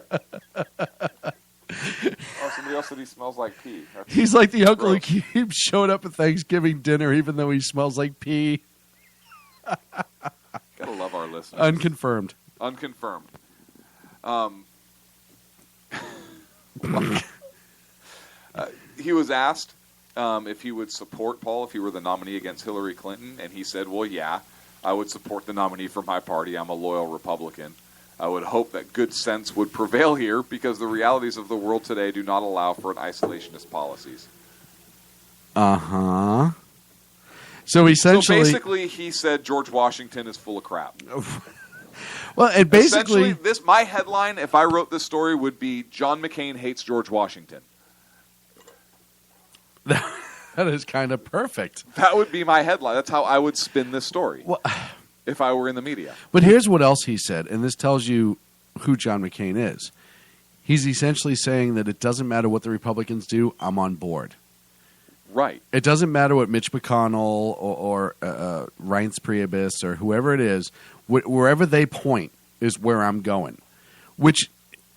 Oh, somebody else said he smells like pee. He's like the uncle who keeps showing up at Thanksgiving dinner even though he smells like pee. Gotta love our listeners. Unconfirmed. He was asked if he would support Paul if he were the nominee against Hillary Clinton, and he said, well, yeah, I would support the nominee for my party. I'm a loyal Republican. I would hope that good sense would prevail here because the realities of the world today do not allow for an isolationist policies. Uh-huh. So basically he said George Washington is full of crap. Well, and basically my headline, if I wrote this story, would be John McCain hates George Washington. That is kind of perfect. That would be my headline. That's how I would spin this story if I were in the media. But here's what else he said, and this tells you who John McCain is. He's essentially saying that it doesn't matter what the Republicans do, I'm on board. Right. It doesn't matter what Mitch McConnell or Reince Priebus or whoever it is, wherever they point is where I'm going, which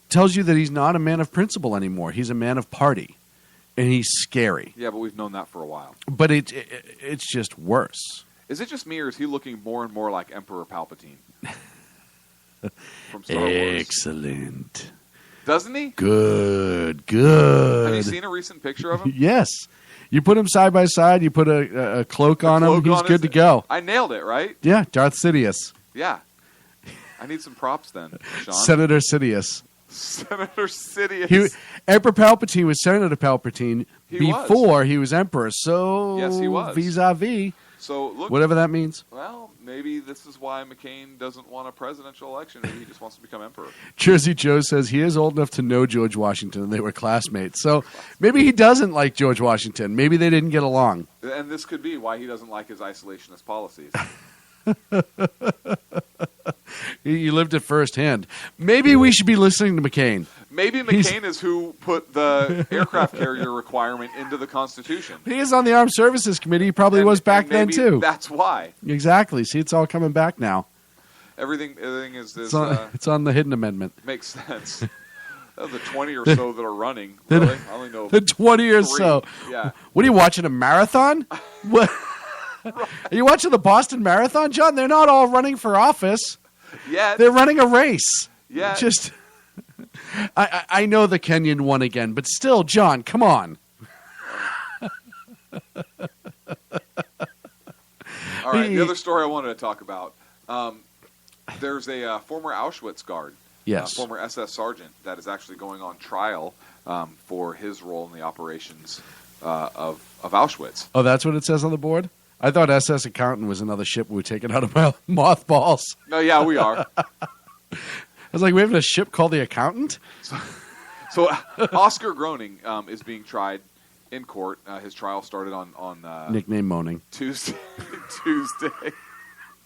tells you that he's not a man of principle anymore. He's a man of party. And he's scary. Yeah, but we've known that for a while. But it's just worse. Is it just me, or is he looking more and more like Emperor Palpatine from Star Wars? Excellent. Doesn't he? Good. Have you seen a recent picture of him? Yes. You put him side by side, you put a cloak on him, he's good to go. I nailed it, right? Yeah, Darth Sidious. Yeah. I need some props then, Sean. Senator Sidious. Senator Sidious. Emperor Palpatine was Senator Palpatine before he was Emperor. So yes, he was. Vis-a-vis. So look, whatever that means. Well, maybe this is why McCain doesn't want a presidential election. Maybe he just wants to become emperor. Jersey Joe says he is old enough to know George Washington, and they were classmates. So maybe he doesn't like George Washington. Maybe they didn't get along. And this could be why he doesn't like his isolationist policies. You lived it firsthand. Maybe we should be listening to McCain. Maybe McCain is who put the aircraft carrier requirement into the Constitution. He is on the Armed Services Committee. He probably was back then, too. That's why. Exactly. See, it's all coming back now. Everything is it's on the hidden amendment. Makes sense. The 20 or so that are running. Really? I only know the 20 or 3. so. Yeah. What are you watching, a marathon? What? Right. Are you watching the Boston Marathon, John? They're not all running for office. Yeah. They're running a race. Yeah. Just, I know the Kenyan won again, but still, John, come on. All right. The other story I wanted to talk about. There's a former Auschwitz guard. Yes. Former SS sergeant that is actually going on trial for his role in the operations of Auschwitz. Oh, that's what it says on the board? I thought SS Accountant was another ship we were taking out of my mothballs. No, yeah, we are. I was like, we have a ship called the Accountant? So Oscar Groening is being tried in court. His trial started on nickname Moaning. Tuesday.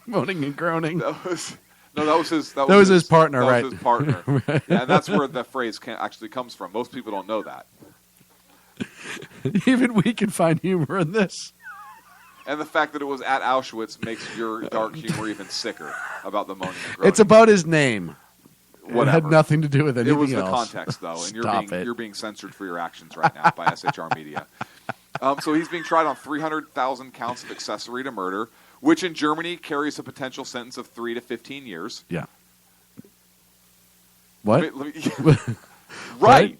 Moaning and Groaning. That was his partner, that right? Was his partner. Right. Yeah, and that's where the phrase actually comes from. Most people don't know that. Even we can find humor in this. And the fact that it was at Auschwitz makes your dark humor even sicker about the moaning and groaning. It's about his name. Whatever. It had nothing to do with anything else. It was the context, though, and you're being censored for your actions right now by SHR Media. So he's being tried on 300,000 counts of accessory to murder, which in Germany carries a potential sentence of 3 to 15 years. Yeah. What? Right.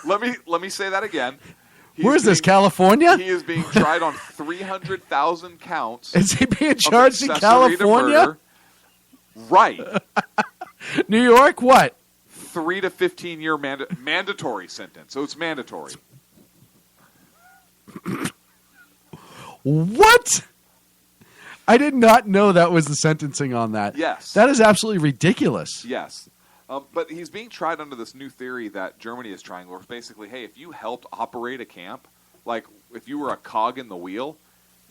Let me say that again. Where is this, California? He is being tried on 300,000 counts. Is he being charged in California? Right. New York, what? 3 to 15 year mandatory sentence. So it's mandatory. What? I did not know that was the sentencing on that. Yes. That is absolutely ridiculous. Yes. But he's being tried under this new theory that Germany is trying, where it's basically, hey, if you helped operate a camp, like if you were a cog in the wheel,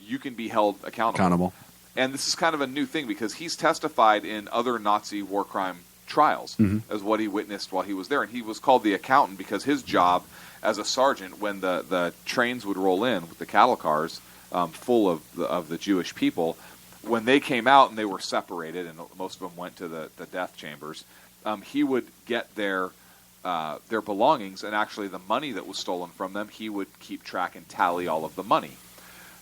you can be held accountable. And this is kind of a new thing because he's testified in other Nazi war crime trials as what he witnessed while he was there. And he was called the accountant because his job as a sergeant, when the trains would roll in with the cattle cars full of the Jewish people, when they came out and they were separated and most of them went to the death chambers, he would get their belongings, and actually the money that was stolen from them, he would keep track and tally all of the money.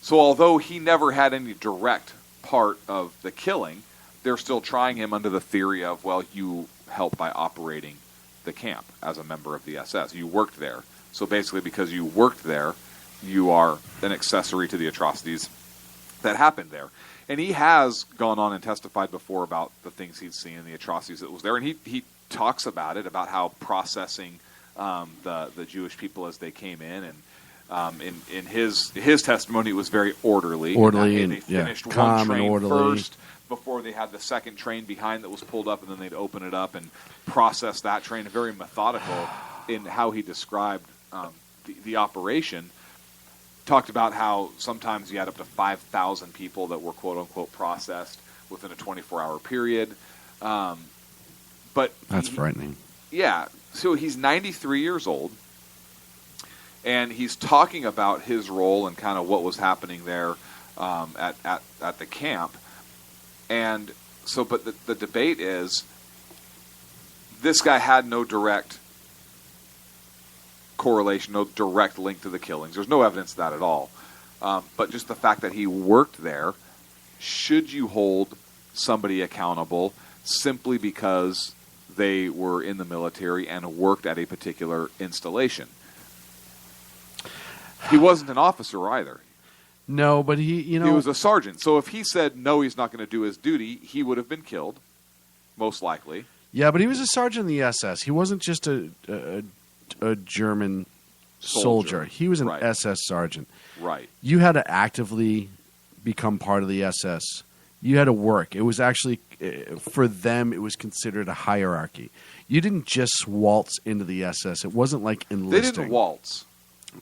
So although he never had any direct part of the killing, they're still trying him under the theory of, well, you helped by operating the camp as a member of the SS. You worked there. So basically because you worked there, you are an accessory to the atrocities that happened there. And he has gone on and testified before about the things he'd seen and the atrocities that was there. And he talks about it, about how processing the Jewish people as they came in. And in his testimony, it was very orderly. And they finished calm one train and orderly first before they had the second train behind that was pulled up, and then they'd open it up and process that train. Very methodical in how he described the operation. talked about how sometimes you had up to 5,000 people that were quote-unquote processed within a 24-hour period. But that's frightening. Yeah. So he's 93 years old, and he's talking about his role and kind of what was happening there at the camp. And so, but the debate is, this guy had no direct correlation, no direct link to the killings. There's no evidence of that at all. But just the fact that he worked there, should you hold somebody accountable simply because they were in the military and worked at a particular installation? He wasn't an officer either. No, but he was a sergeant. So if he said no, he's not going to do his duty, he would have been killed, most likely. Yeah, but he was a sergeant in the SS. He wasn't just a German soldier. He was an SS sergeant. Right. You had to actively become part of the SS. You had to work. It was actually, for them, it was considered a hierarchy. You didn't just waltz into the SS. It wasn't like enlisting. They didn't waltz.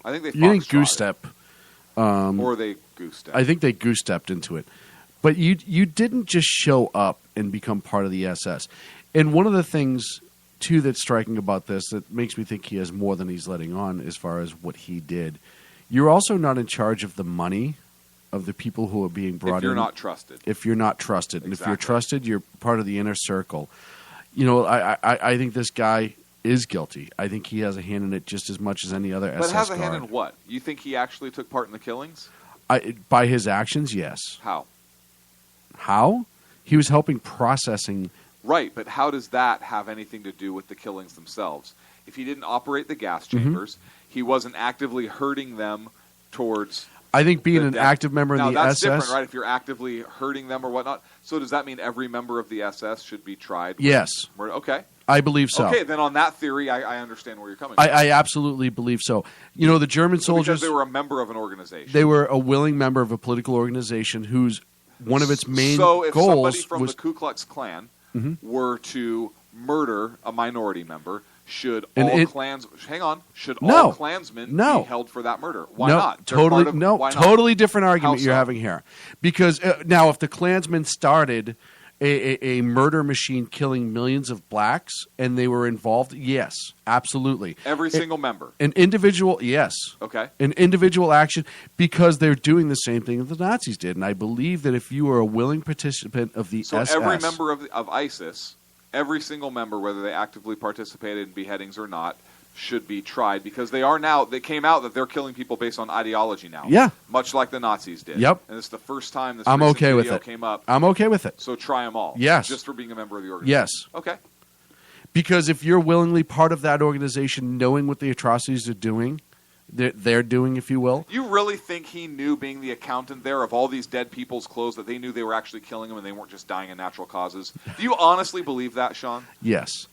I think they You didn't goose-step. Or they goose-stepped. I think they goose-stepped into it. But you didn't just show up and become part of the SS. And one of the things, too, that's striking about this that makes me think he has more than he's letting on as far as what he did, you're also not in charge of the money of the people who are being brought in. If you're not trusted. If you're not trusted. Exactly. And if you're trusted, you're part of the inner circle. You know, I think this guy is guilty. I think he has a hand in it just as much as any other SS But has a guard. hand in what? You think he actually took part in the killings? By his actions, yes. How? How? He was helping processing. Right, but how does that have anything to do with the killings themselves? If he didn't operate the gas chambers, he wasn't actively herding them towards... I think being an active member in the Now, that's SS... different, right? If you're actively herding them or whatnot. So does that mean every member of the SS should be tried? Yes. Okay. I believe so. Okay, then on that theory, I understand where you're coming from. I absolutely believe so. You know, the German soldiers... Because they were a member of an organization. They were a willing member of a political organization whose one of its main So if goals somebody from was... the Ku Klux Klan Mhm. were to murder a minority member, should And all it- should No. all Klansmen No. be held for that murder? Why no, not? They're totally, part of- no, why not? totally different argument How you're so? having here. Because now, if the Klansmen started a murder machine killing millions of blacks and they were involved, yes, absolutely. Every single member. An individual, yes. Okay. An individual action because they're doing the same thing that the Nazis did. And I believe that if you were a willing participant of the So SS... every member of ISIS, every single member, whether they actively participated in beheadings or not, should be tried because they came out that they're killing people based on ideology now. Yeah. Much like the Nazis did. Yep. And it's the first time this I'm recent okay with video it. came up. I'm okay with it. So try them all. Yes. Just for being a member of the organization. Yes. Okay. Because if you're willingly part of that organization, knowing what the atrocities are doing, they're doing, if you will. You really think he knew, being the accountant there, of all these dead people's clothes, that they knew they were actually killing them and they weren't just dying of natural causes? Do you honestly believe that, Sean? Yes.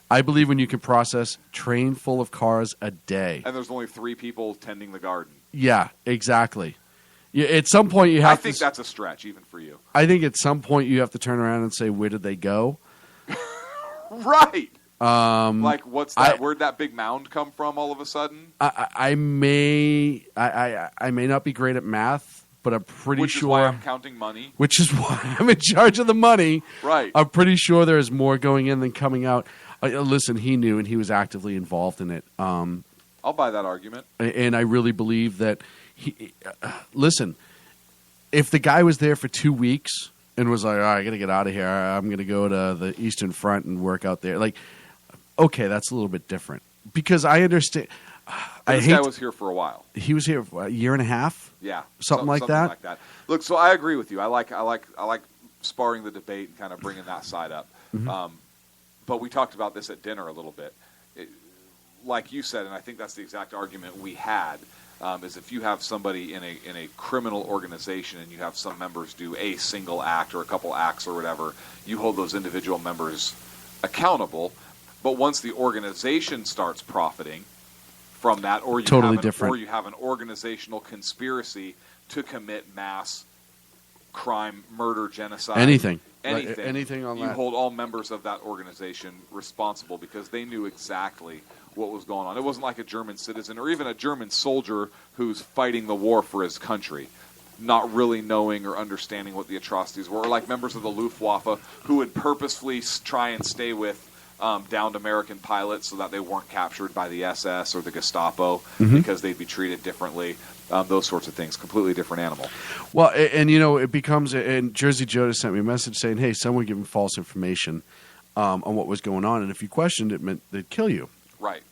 I believe when you can process train full of cars a day. And there's only 3 people tending the garden. Yeah, exactly. Yeah, at some point you have I think that's a stretch, even for you. I think at some point you have to turn around and say, where did they go? Right. Like, what's that? Where'd that big mound come from all of a sudden? I may not be great at math, but I'm pretty Which sure. is why I'm counting money. Which is why I'm in charge of the money. Right. I'm pretty sure there's more going in than coming out. Listen, he knew, and he was actively involved in it. I'll buy that argument. And I really believe that listen, if the guy was there for 2 weeks and was like, all right, I got to get out of here. I'm going to go to the Eastern Front and work out there. Like, okay, that's a little bit different. Because I understand. This guy was here for a while. He was here for a year and a half? Yeah. Something like that? Look, so I agree with you. I like sparring the debate and kind of bringing that side up. Mm-hmm. But we talked about this at dinner a little bit. Like you said, and I think that's the exact argument we had, is if you have somebody in a criminal organization and you have some members do a single act or a couple acts or whatever, you hold those individual members accountable. But once the organization starts profiting from that, or you have an organizational conspiracy to commit mass crime, murder, genocide, anything on you that. hold all members of that organization responsible because they knew exactly what was going on. It wasn't like a German citizen or even a German soldier who's fighting the war for his country, not really knowing or understanding what the atrocities were, or like members of the Luftwaffe who would purposefully try and stay with downed American pilots so that they weren't captured by the SS or the Gestapo because they'd be treated differently. Those sorts of things, completely different animal. Well, and you know, it becomes, and Jersey Joe sent me a message saying, hey, someone giving false information on what was going on, and if you questioned it, meant they'd kill you. Right.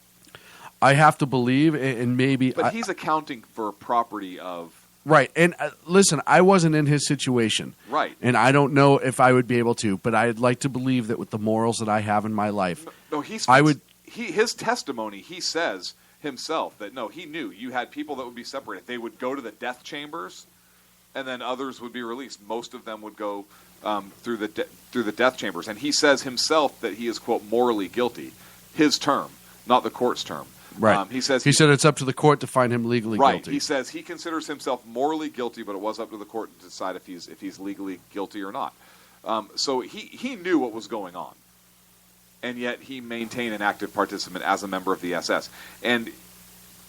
I have to believe, and maybe... But he's accounting for property of... Right, and listen, I wasn't in his situation. Right. And I don't know if I would be able to, but I'd like to believe that with the morals that I have in my life, his testimony, he says himself that, no, he knew you had people that would be separated. They would go to the death chambers, and then others would be released. Most of them would go through the death chambers. And he says himself that he is, quote, morally guilty. His term, not the court's term. Right. He said it's up to the court to find him legally guilty. He says he considers himself morally guilty, but it was up to the court to decide if he's legally guilty or not. So he knew what was going on, and yet he maintained an active participant as a member of the SS. And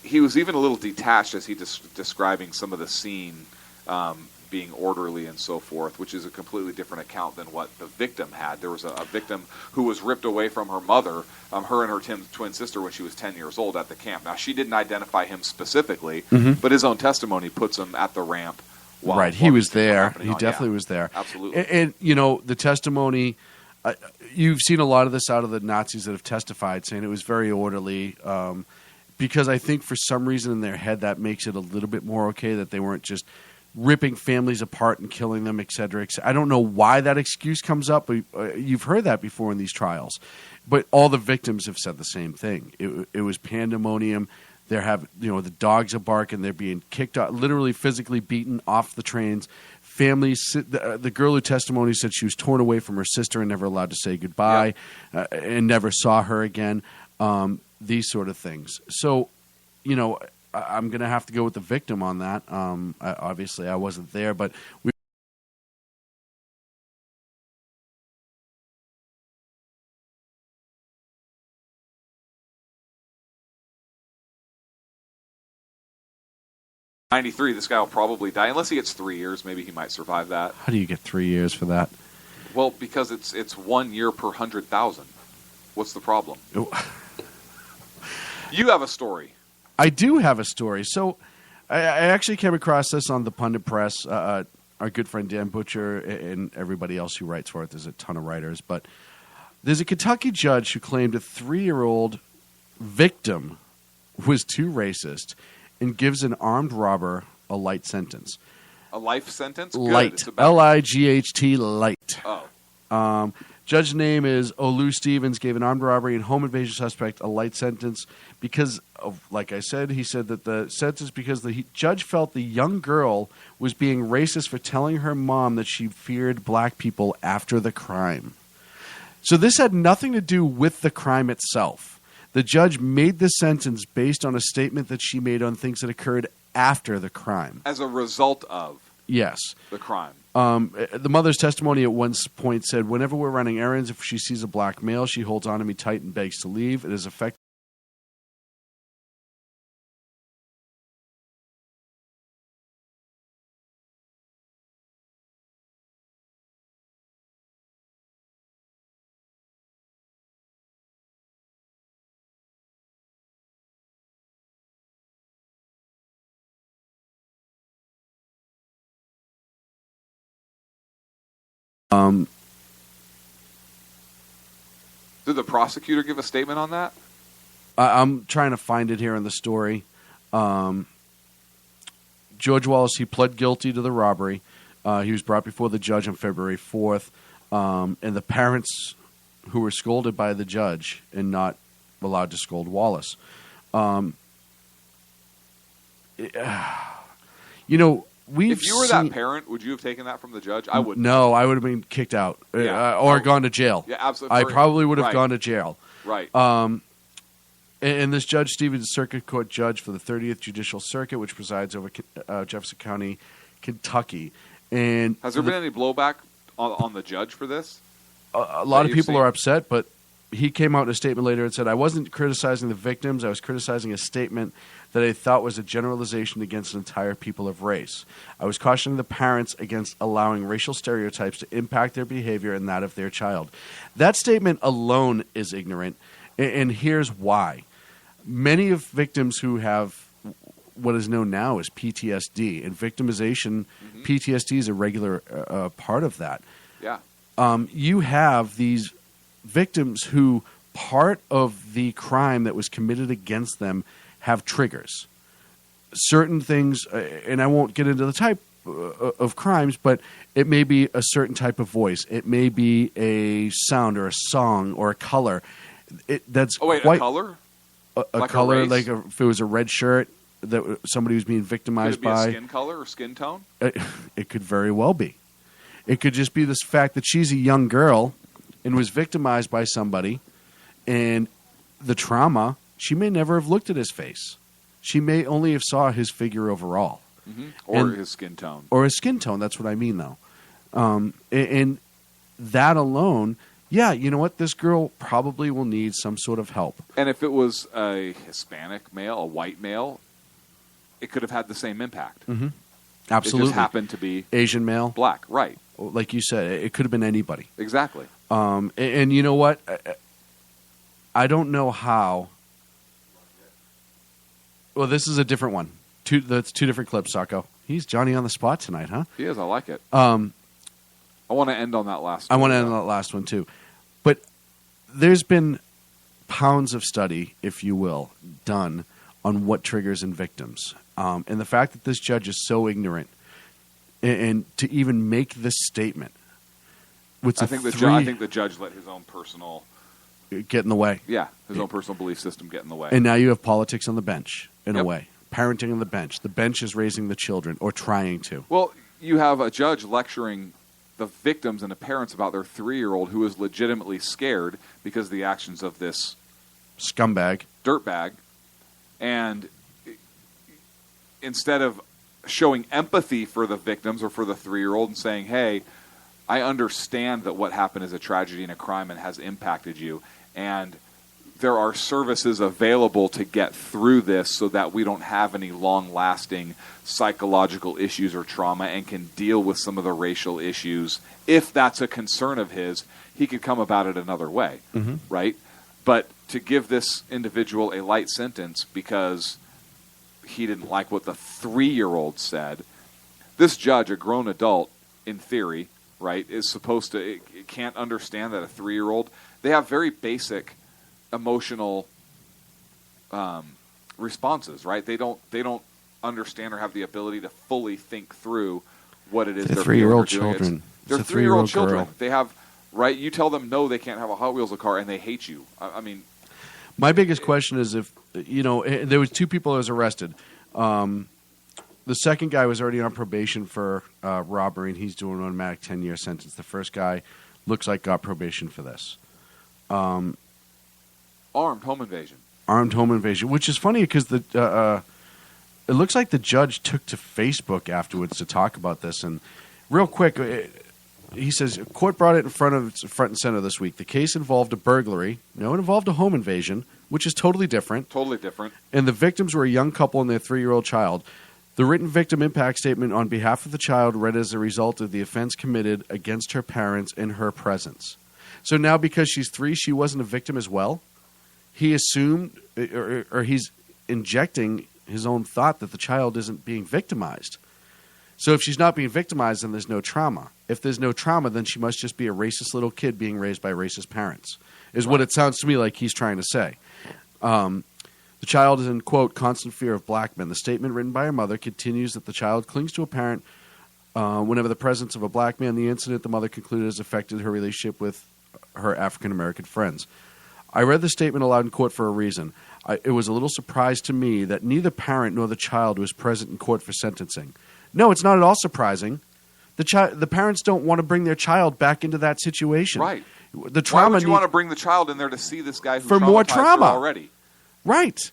he was even a little detached as he describing some of the scene being orderly and so forth, which is a completely different account than what the victim had. There was a victim who was ripped away from her mother, her and her twin sister, when she was 10 years old at the camp. Now, she didn't identify him specifically, but his own testimony puts him at the ramp. Right, he was there. He definitely was there. Absolutely. And you know, the testimony, you've seen a lot of this out of the Nazis that have testified, saying it was very orderly, because I think for some reason in their head that makes it a little bit more okay that they weren't just ripping families apart and killing them, et cetera, et cetera. I don't know why that excuse comes up, but you've heard that before in these trials. But all the victims have said the same thing. It was pandemonium. The dogs are barking. They're being kicked out, literally physically beaten off the trains. Families, the girl who testified said she was torn away from her sister and never allowed to say goodbye, and never saw her again. These sort of things. So, you know, I'm going to have to go with the victim on that. Obviously, I wasn't there, but we. '93, this guy will probably die unless he gets 3 years. Maybe he might survive that. How do you get 3 years for that? Well, because it's 1 year per 100,000. What's the problem? You have a story. I do have a story. So I actually came across this on the Pundit Press. Our good friend Dan Butcher and everybody else who writes for it. There's a ton of writers. But there's a Kentucky judge who claimed a 3-year-old victim was too racist and gives an armed robber a light sentence. A life sentence? Good. Light. L-I-G-H-T, light. Oh. Judge's name is Olu Stevens, gave an armed robbery and home invasion suspect a light sentence because of, like I said, he said that the sentence because the judge felt the young girl was being racist for telling her mom that she feared black people after the crime. So this had nothing to do with the crime itself. The judge made the sentence based on a statement that she made on things that occurred after the crime. As a result of the crime. The mother's testimony at one point said, whenever we're running errands, if she sees a black male, she holds on to me tight and begs to leave. It is effective. Did the prosecutor give a statement on that? I'm trying to find it here in the story. George Wallace, he pled guilty to the robbery. He was brought before the judge on February 4th. And the parents who were scolded by the judge and not allowed to scold Wallace. If you were that parent, would you have taken that from the judge? I wouldn't. No, I would have been kicked out or gone to jail. Yeah, absolutely. I probably would have gone to jail. Right. And this Judge Stevens, Circuit Court judge for the 30th Judicial Circuit, which presides over Jefferson County, Kentucky. And has there been any blowback on the judge for this? A lot of people are upset, but he came out in a statement later and said, "I wasn't criticizing the victims. I was criticizing a statement that I thought was a generalization against an entire people of race. I was cautioning the parents against allowing racial stereotypes to impact their behavior and that of their child." That statement alone is ignorant, and here's why. Many of victims who have what is known now as PTSD, and victimization, PTSD is a regular part of that. Yeah. You have these victims who part of the crime that was committed against them have triggers. Certain things, and I won't get into the type of crimes, but it may be a certain type of voice. It may be a sound or a song or a color. That's a color? A Like a color, race? like if it was a red shirt that somebody was being victimized Could it be by. a skin color or skin tone? It could very well be. It could just be this fact that she's a young girl and was victimized by somebody, and the trauma, she may never have looked at his face. She may only have saw his figure overall. Or his skin tone. Or his skin tone. That's what I mean, though. And that alone, yeah, you know what? This girl probably will need some sort of help. And if it was a Hispanic male, a white male, it could have had the same impact. Absolutely. It just happened to be Asian male. black, right. Like you said, it could have been anybody. Exactly. And you know what? I don't know how. Well, this is a different one. That's two different clips, Sacco. He's Johnny on the spot tonight, huh? He is. I like it. I want to end on that last one. I want to end on that last one, too. But there's been pounds of study, if you will, done on what triggers in victims. And the fact that this judge is so ignorant and to even make this statement. I think the judge let his own personal get in the way. Yeah, his own personal belief system get in the way. And now you have politics on the bench, in a way. Parenting on the bench. The bench is raising the children, or trying to. Well, you have a judge lecturing the victims and the parents about their 3-year-old who is legitimately scared because of the actions of this scumbag, dirtbag. And instead of showing empathy for the victims or for the 3-year-old and saying, hey, I understand that what happened is a tragedy and a crime and has impacted you, and there are services available to get through this so that we don't have any long-lasting psychological issues or trauma and can deal with some of the racial issues. If that's a concern of his, he could come about it another way, right? But to give this individual a light sentence because he didn't like what the 3-year-old said, this judge, a grown adult, in theory, right, is supposed to, it can't understand that a 3-year-old, they have very basic emotional responses, right? They don't understand or have the ability to fully think through what it is they're they're 3-year-old doing. children. They're It's a 3-year-old 3-year-old children. girl. They have, right, you tell them no, they can't have a Hot Wheels car, and they hate you. I mean, my biggest question is if, there was 2 people that was arrested. The second guy was already on probation for robbery, and he's doing an automatic 10-year sentence. The first guy looks like got probation for this. armed home invasion. Armed home invasion, which is funny because it looks like the judge took to Facebook afterwards to talk about this. And real quick, he says, court brought it in front and center this week. The case involved a burglary. No, it involved a home invasion, which is totally different. Totally different. And the victims were a young couple and their 3-year-old child. The written victim impact statement on behalf of the child read as a result of the offense committed against her parents in her presence. So now because she's 3, she wasn't a victim as well? He assumed, or he's injecting his own thought that the child isn't being victimized. So if she's not being victimized, then there's no trauma. If there's no trauma, then she must just be a racist little kid being raised by racist parents, is what it sounds to me like he's trying to say. The child is in, quote, constant fear of black men. The statement written by her mother continues that the child clings to a parent whenever the presence of a black man. The incident, the mother concluded, has affected her relationship with her African-American friends. I read the statement aloud in court for a reason. It was a little surprise to me that neither parent nor the child was present in court for sentencing. No, it's not at all surprising. The parents don't want to bring their child back into that situation. Right. The trauma. Why would you want to bring the child in there to see this guy who for more traumatized her trauma already? Right.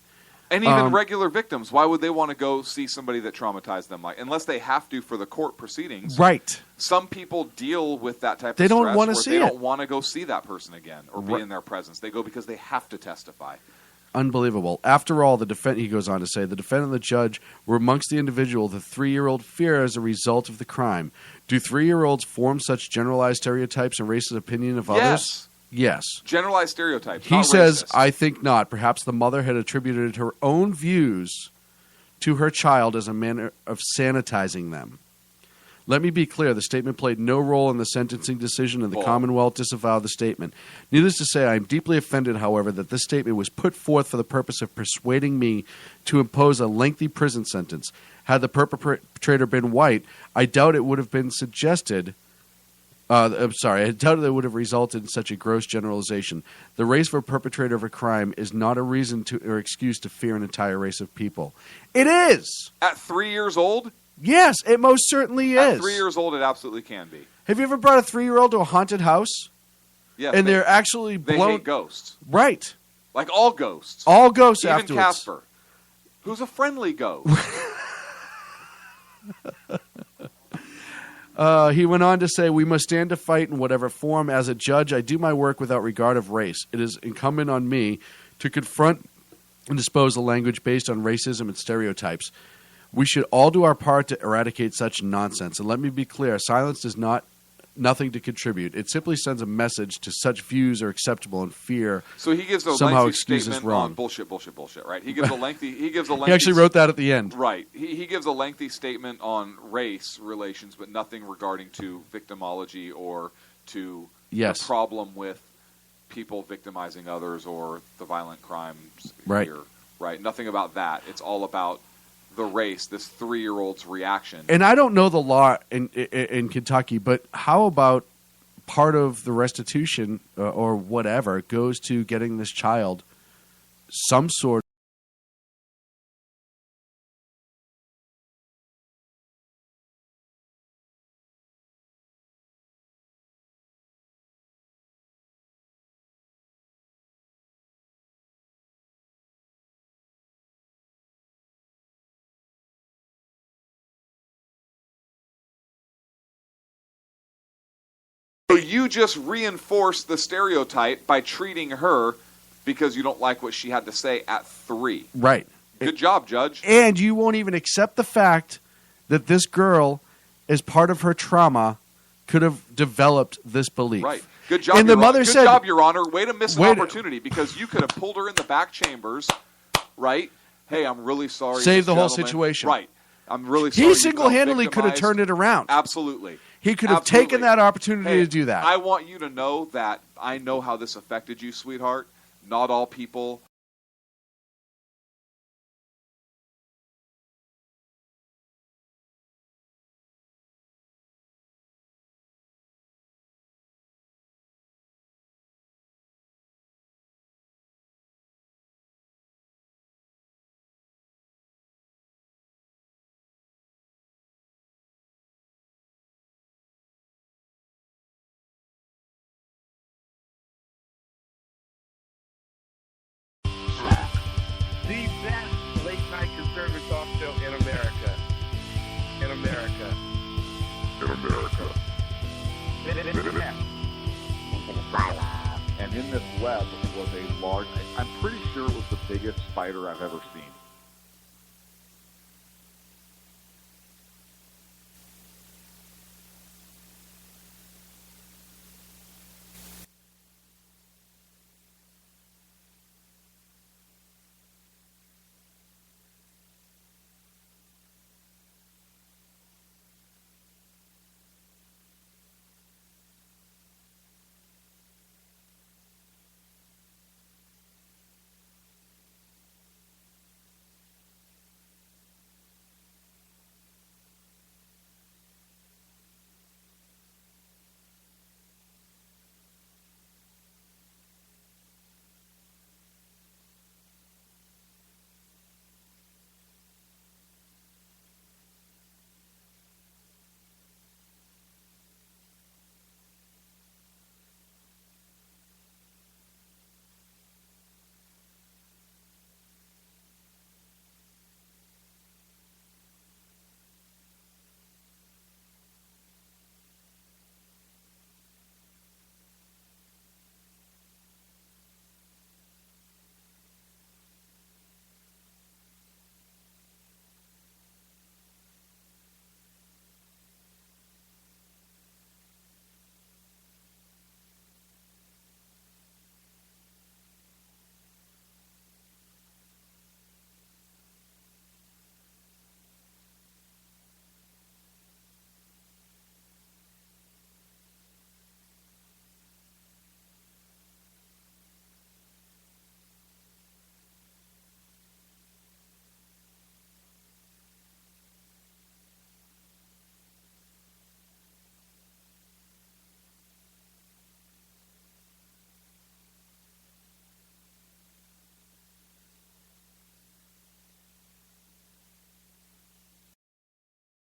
And even regular victims, why would they want to go see somebody that traumatized them? Unless they have to for the court proceedings. Right. Some people deal with that type They of stress don't want to where see they it. don't want to go see that person again or be in their presence. They go because they have to testify. Unbelievable. After all, he goes on to say, the defendant and the judge were amongst the individual the 3-year-old fear as a result of the crime. Do 3-year-olds form such generalized stereotypes and racist opinion of others? Yes. Generalized stereotypes. He not says, racist. I think not. Perhaps the mother had attributed her own views to her child as a manner of sanitizing them. Let me be clear, the statement played no role in the sentencing decision, and the Commonwealth disavowed the statement. Needless to say, I am deeply offended, however, that this statement was put forth for the purpose of persuading me to impose a lengthy prison sentence. Had the perpetrator been white, I doubt it would have been suggested. I doubt it would have resulted in such a gross generalization. The race for a perpetrator of a crime is not a reason or excuse to fear an entire race of people. It is! At 3 years old? Yes, it most certainly is. At 3 years old, it absolutely can be. Have you ever brought a 3-year-old to a haunted house? Yeah, and they're actually blown. They hate ghosts. Right. Like all ghosts. All ghosts Even afterwards. Casper, who's a friendly ghost. He went on to say, we must stand to fight in whatever form. As a judge, I do my work without regard of race. It is incumbent on me to confront and dispose of language based on racism and stereotypes. We should all do our part to eradicate such nonsense. And let me be clear, silence does nothing to contribute. It simply sends a message to such views are acceptable and fear. So he gives a somehow lengthy excuses statement wrong. on bullshit, right? He gives a lengthy. He actually wrote that at the end. Right. He gives a lengthy statement on race relations, but nothing regarding to victimology or to the problem with people victimizing others or the violent crimes here. Right. Nothing about that. It's all about the race, this 3-year-old's reaction. And I don't know the law in Kentucky, but how about part of the restitution or whatever goes to getting this child some sort So you just reinforce the stereotype by treating her because you don't like what she had to say at 3. Right. Good job, Judge. And you won't even accept the fact that this girl, as part of her trauma, could have developed this belief. Right. Good job, and the mother Good said, job, Your Honor. Way to miss an opportunity because you could have pulled her in the back chambers, right? Hey, I'm really sorry. Save the whole gentleman. situation. Right. I'm really sorry. He single-handedly could have turned it around. Absolutely. He could have taken that opportunity to do that. I want you to know that I know how this affected you, sweetheart. Not all people. The best late night conservative talk show in America. In America. In America. And in this web was a large, I'm pretty sure it was the biggest spider I've ever seen.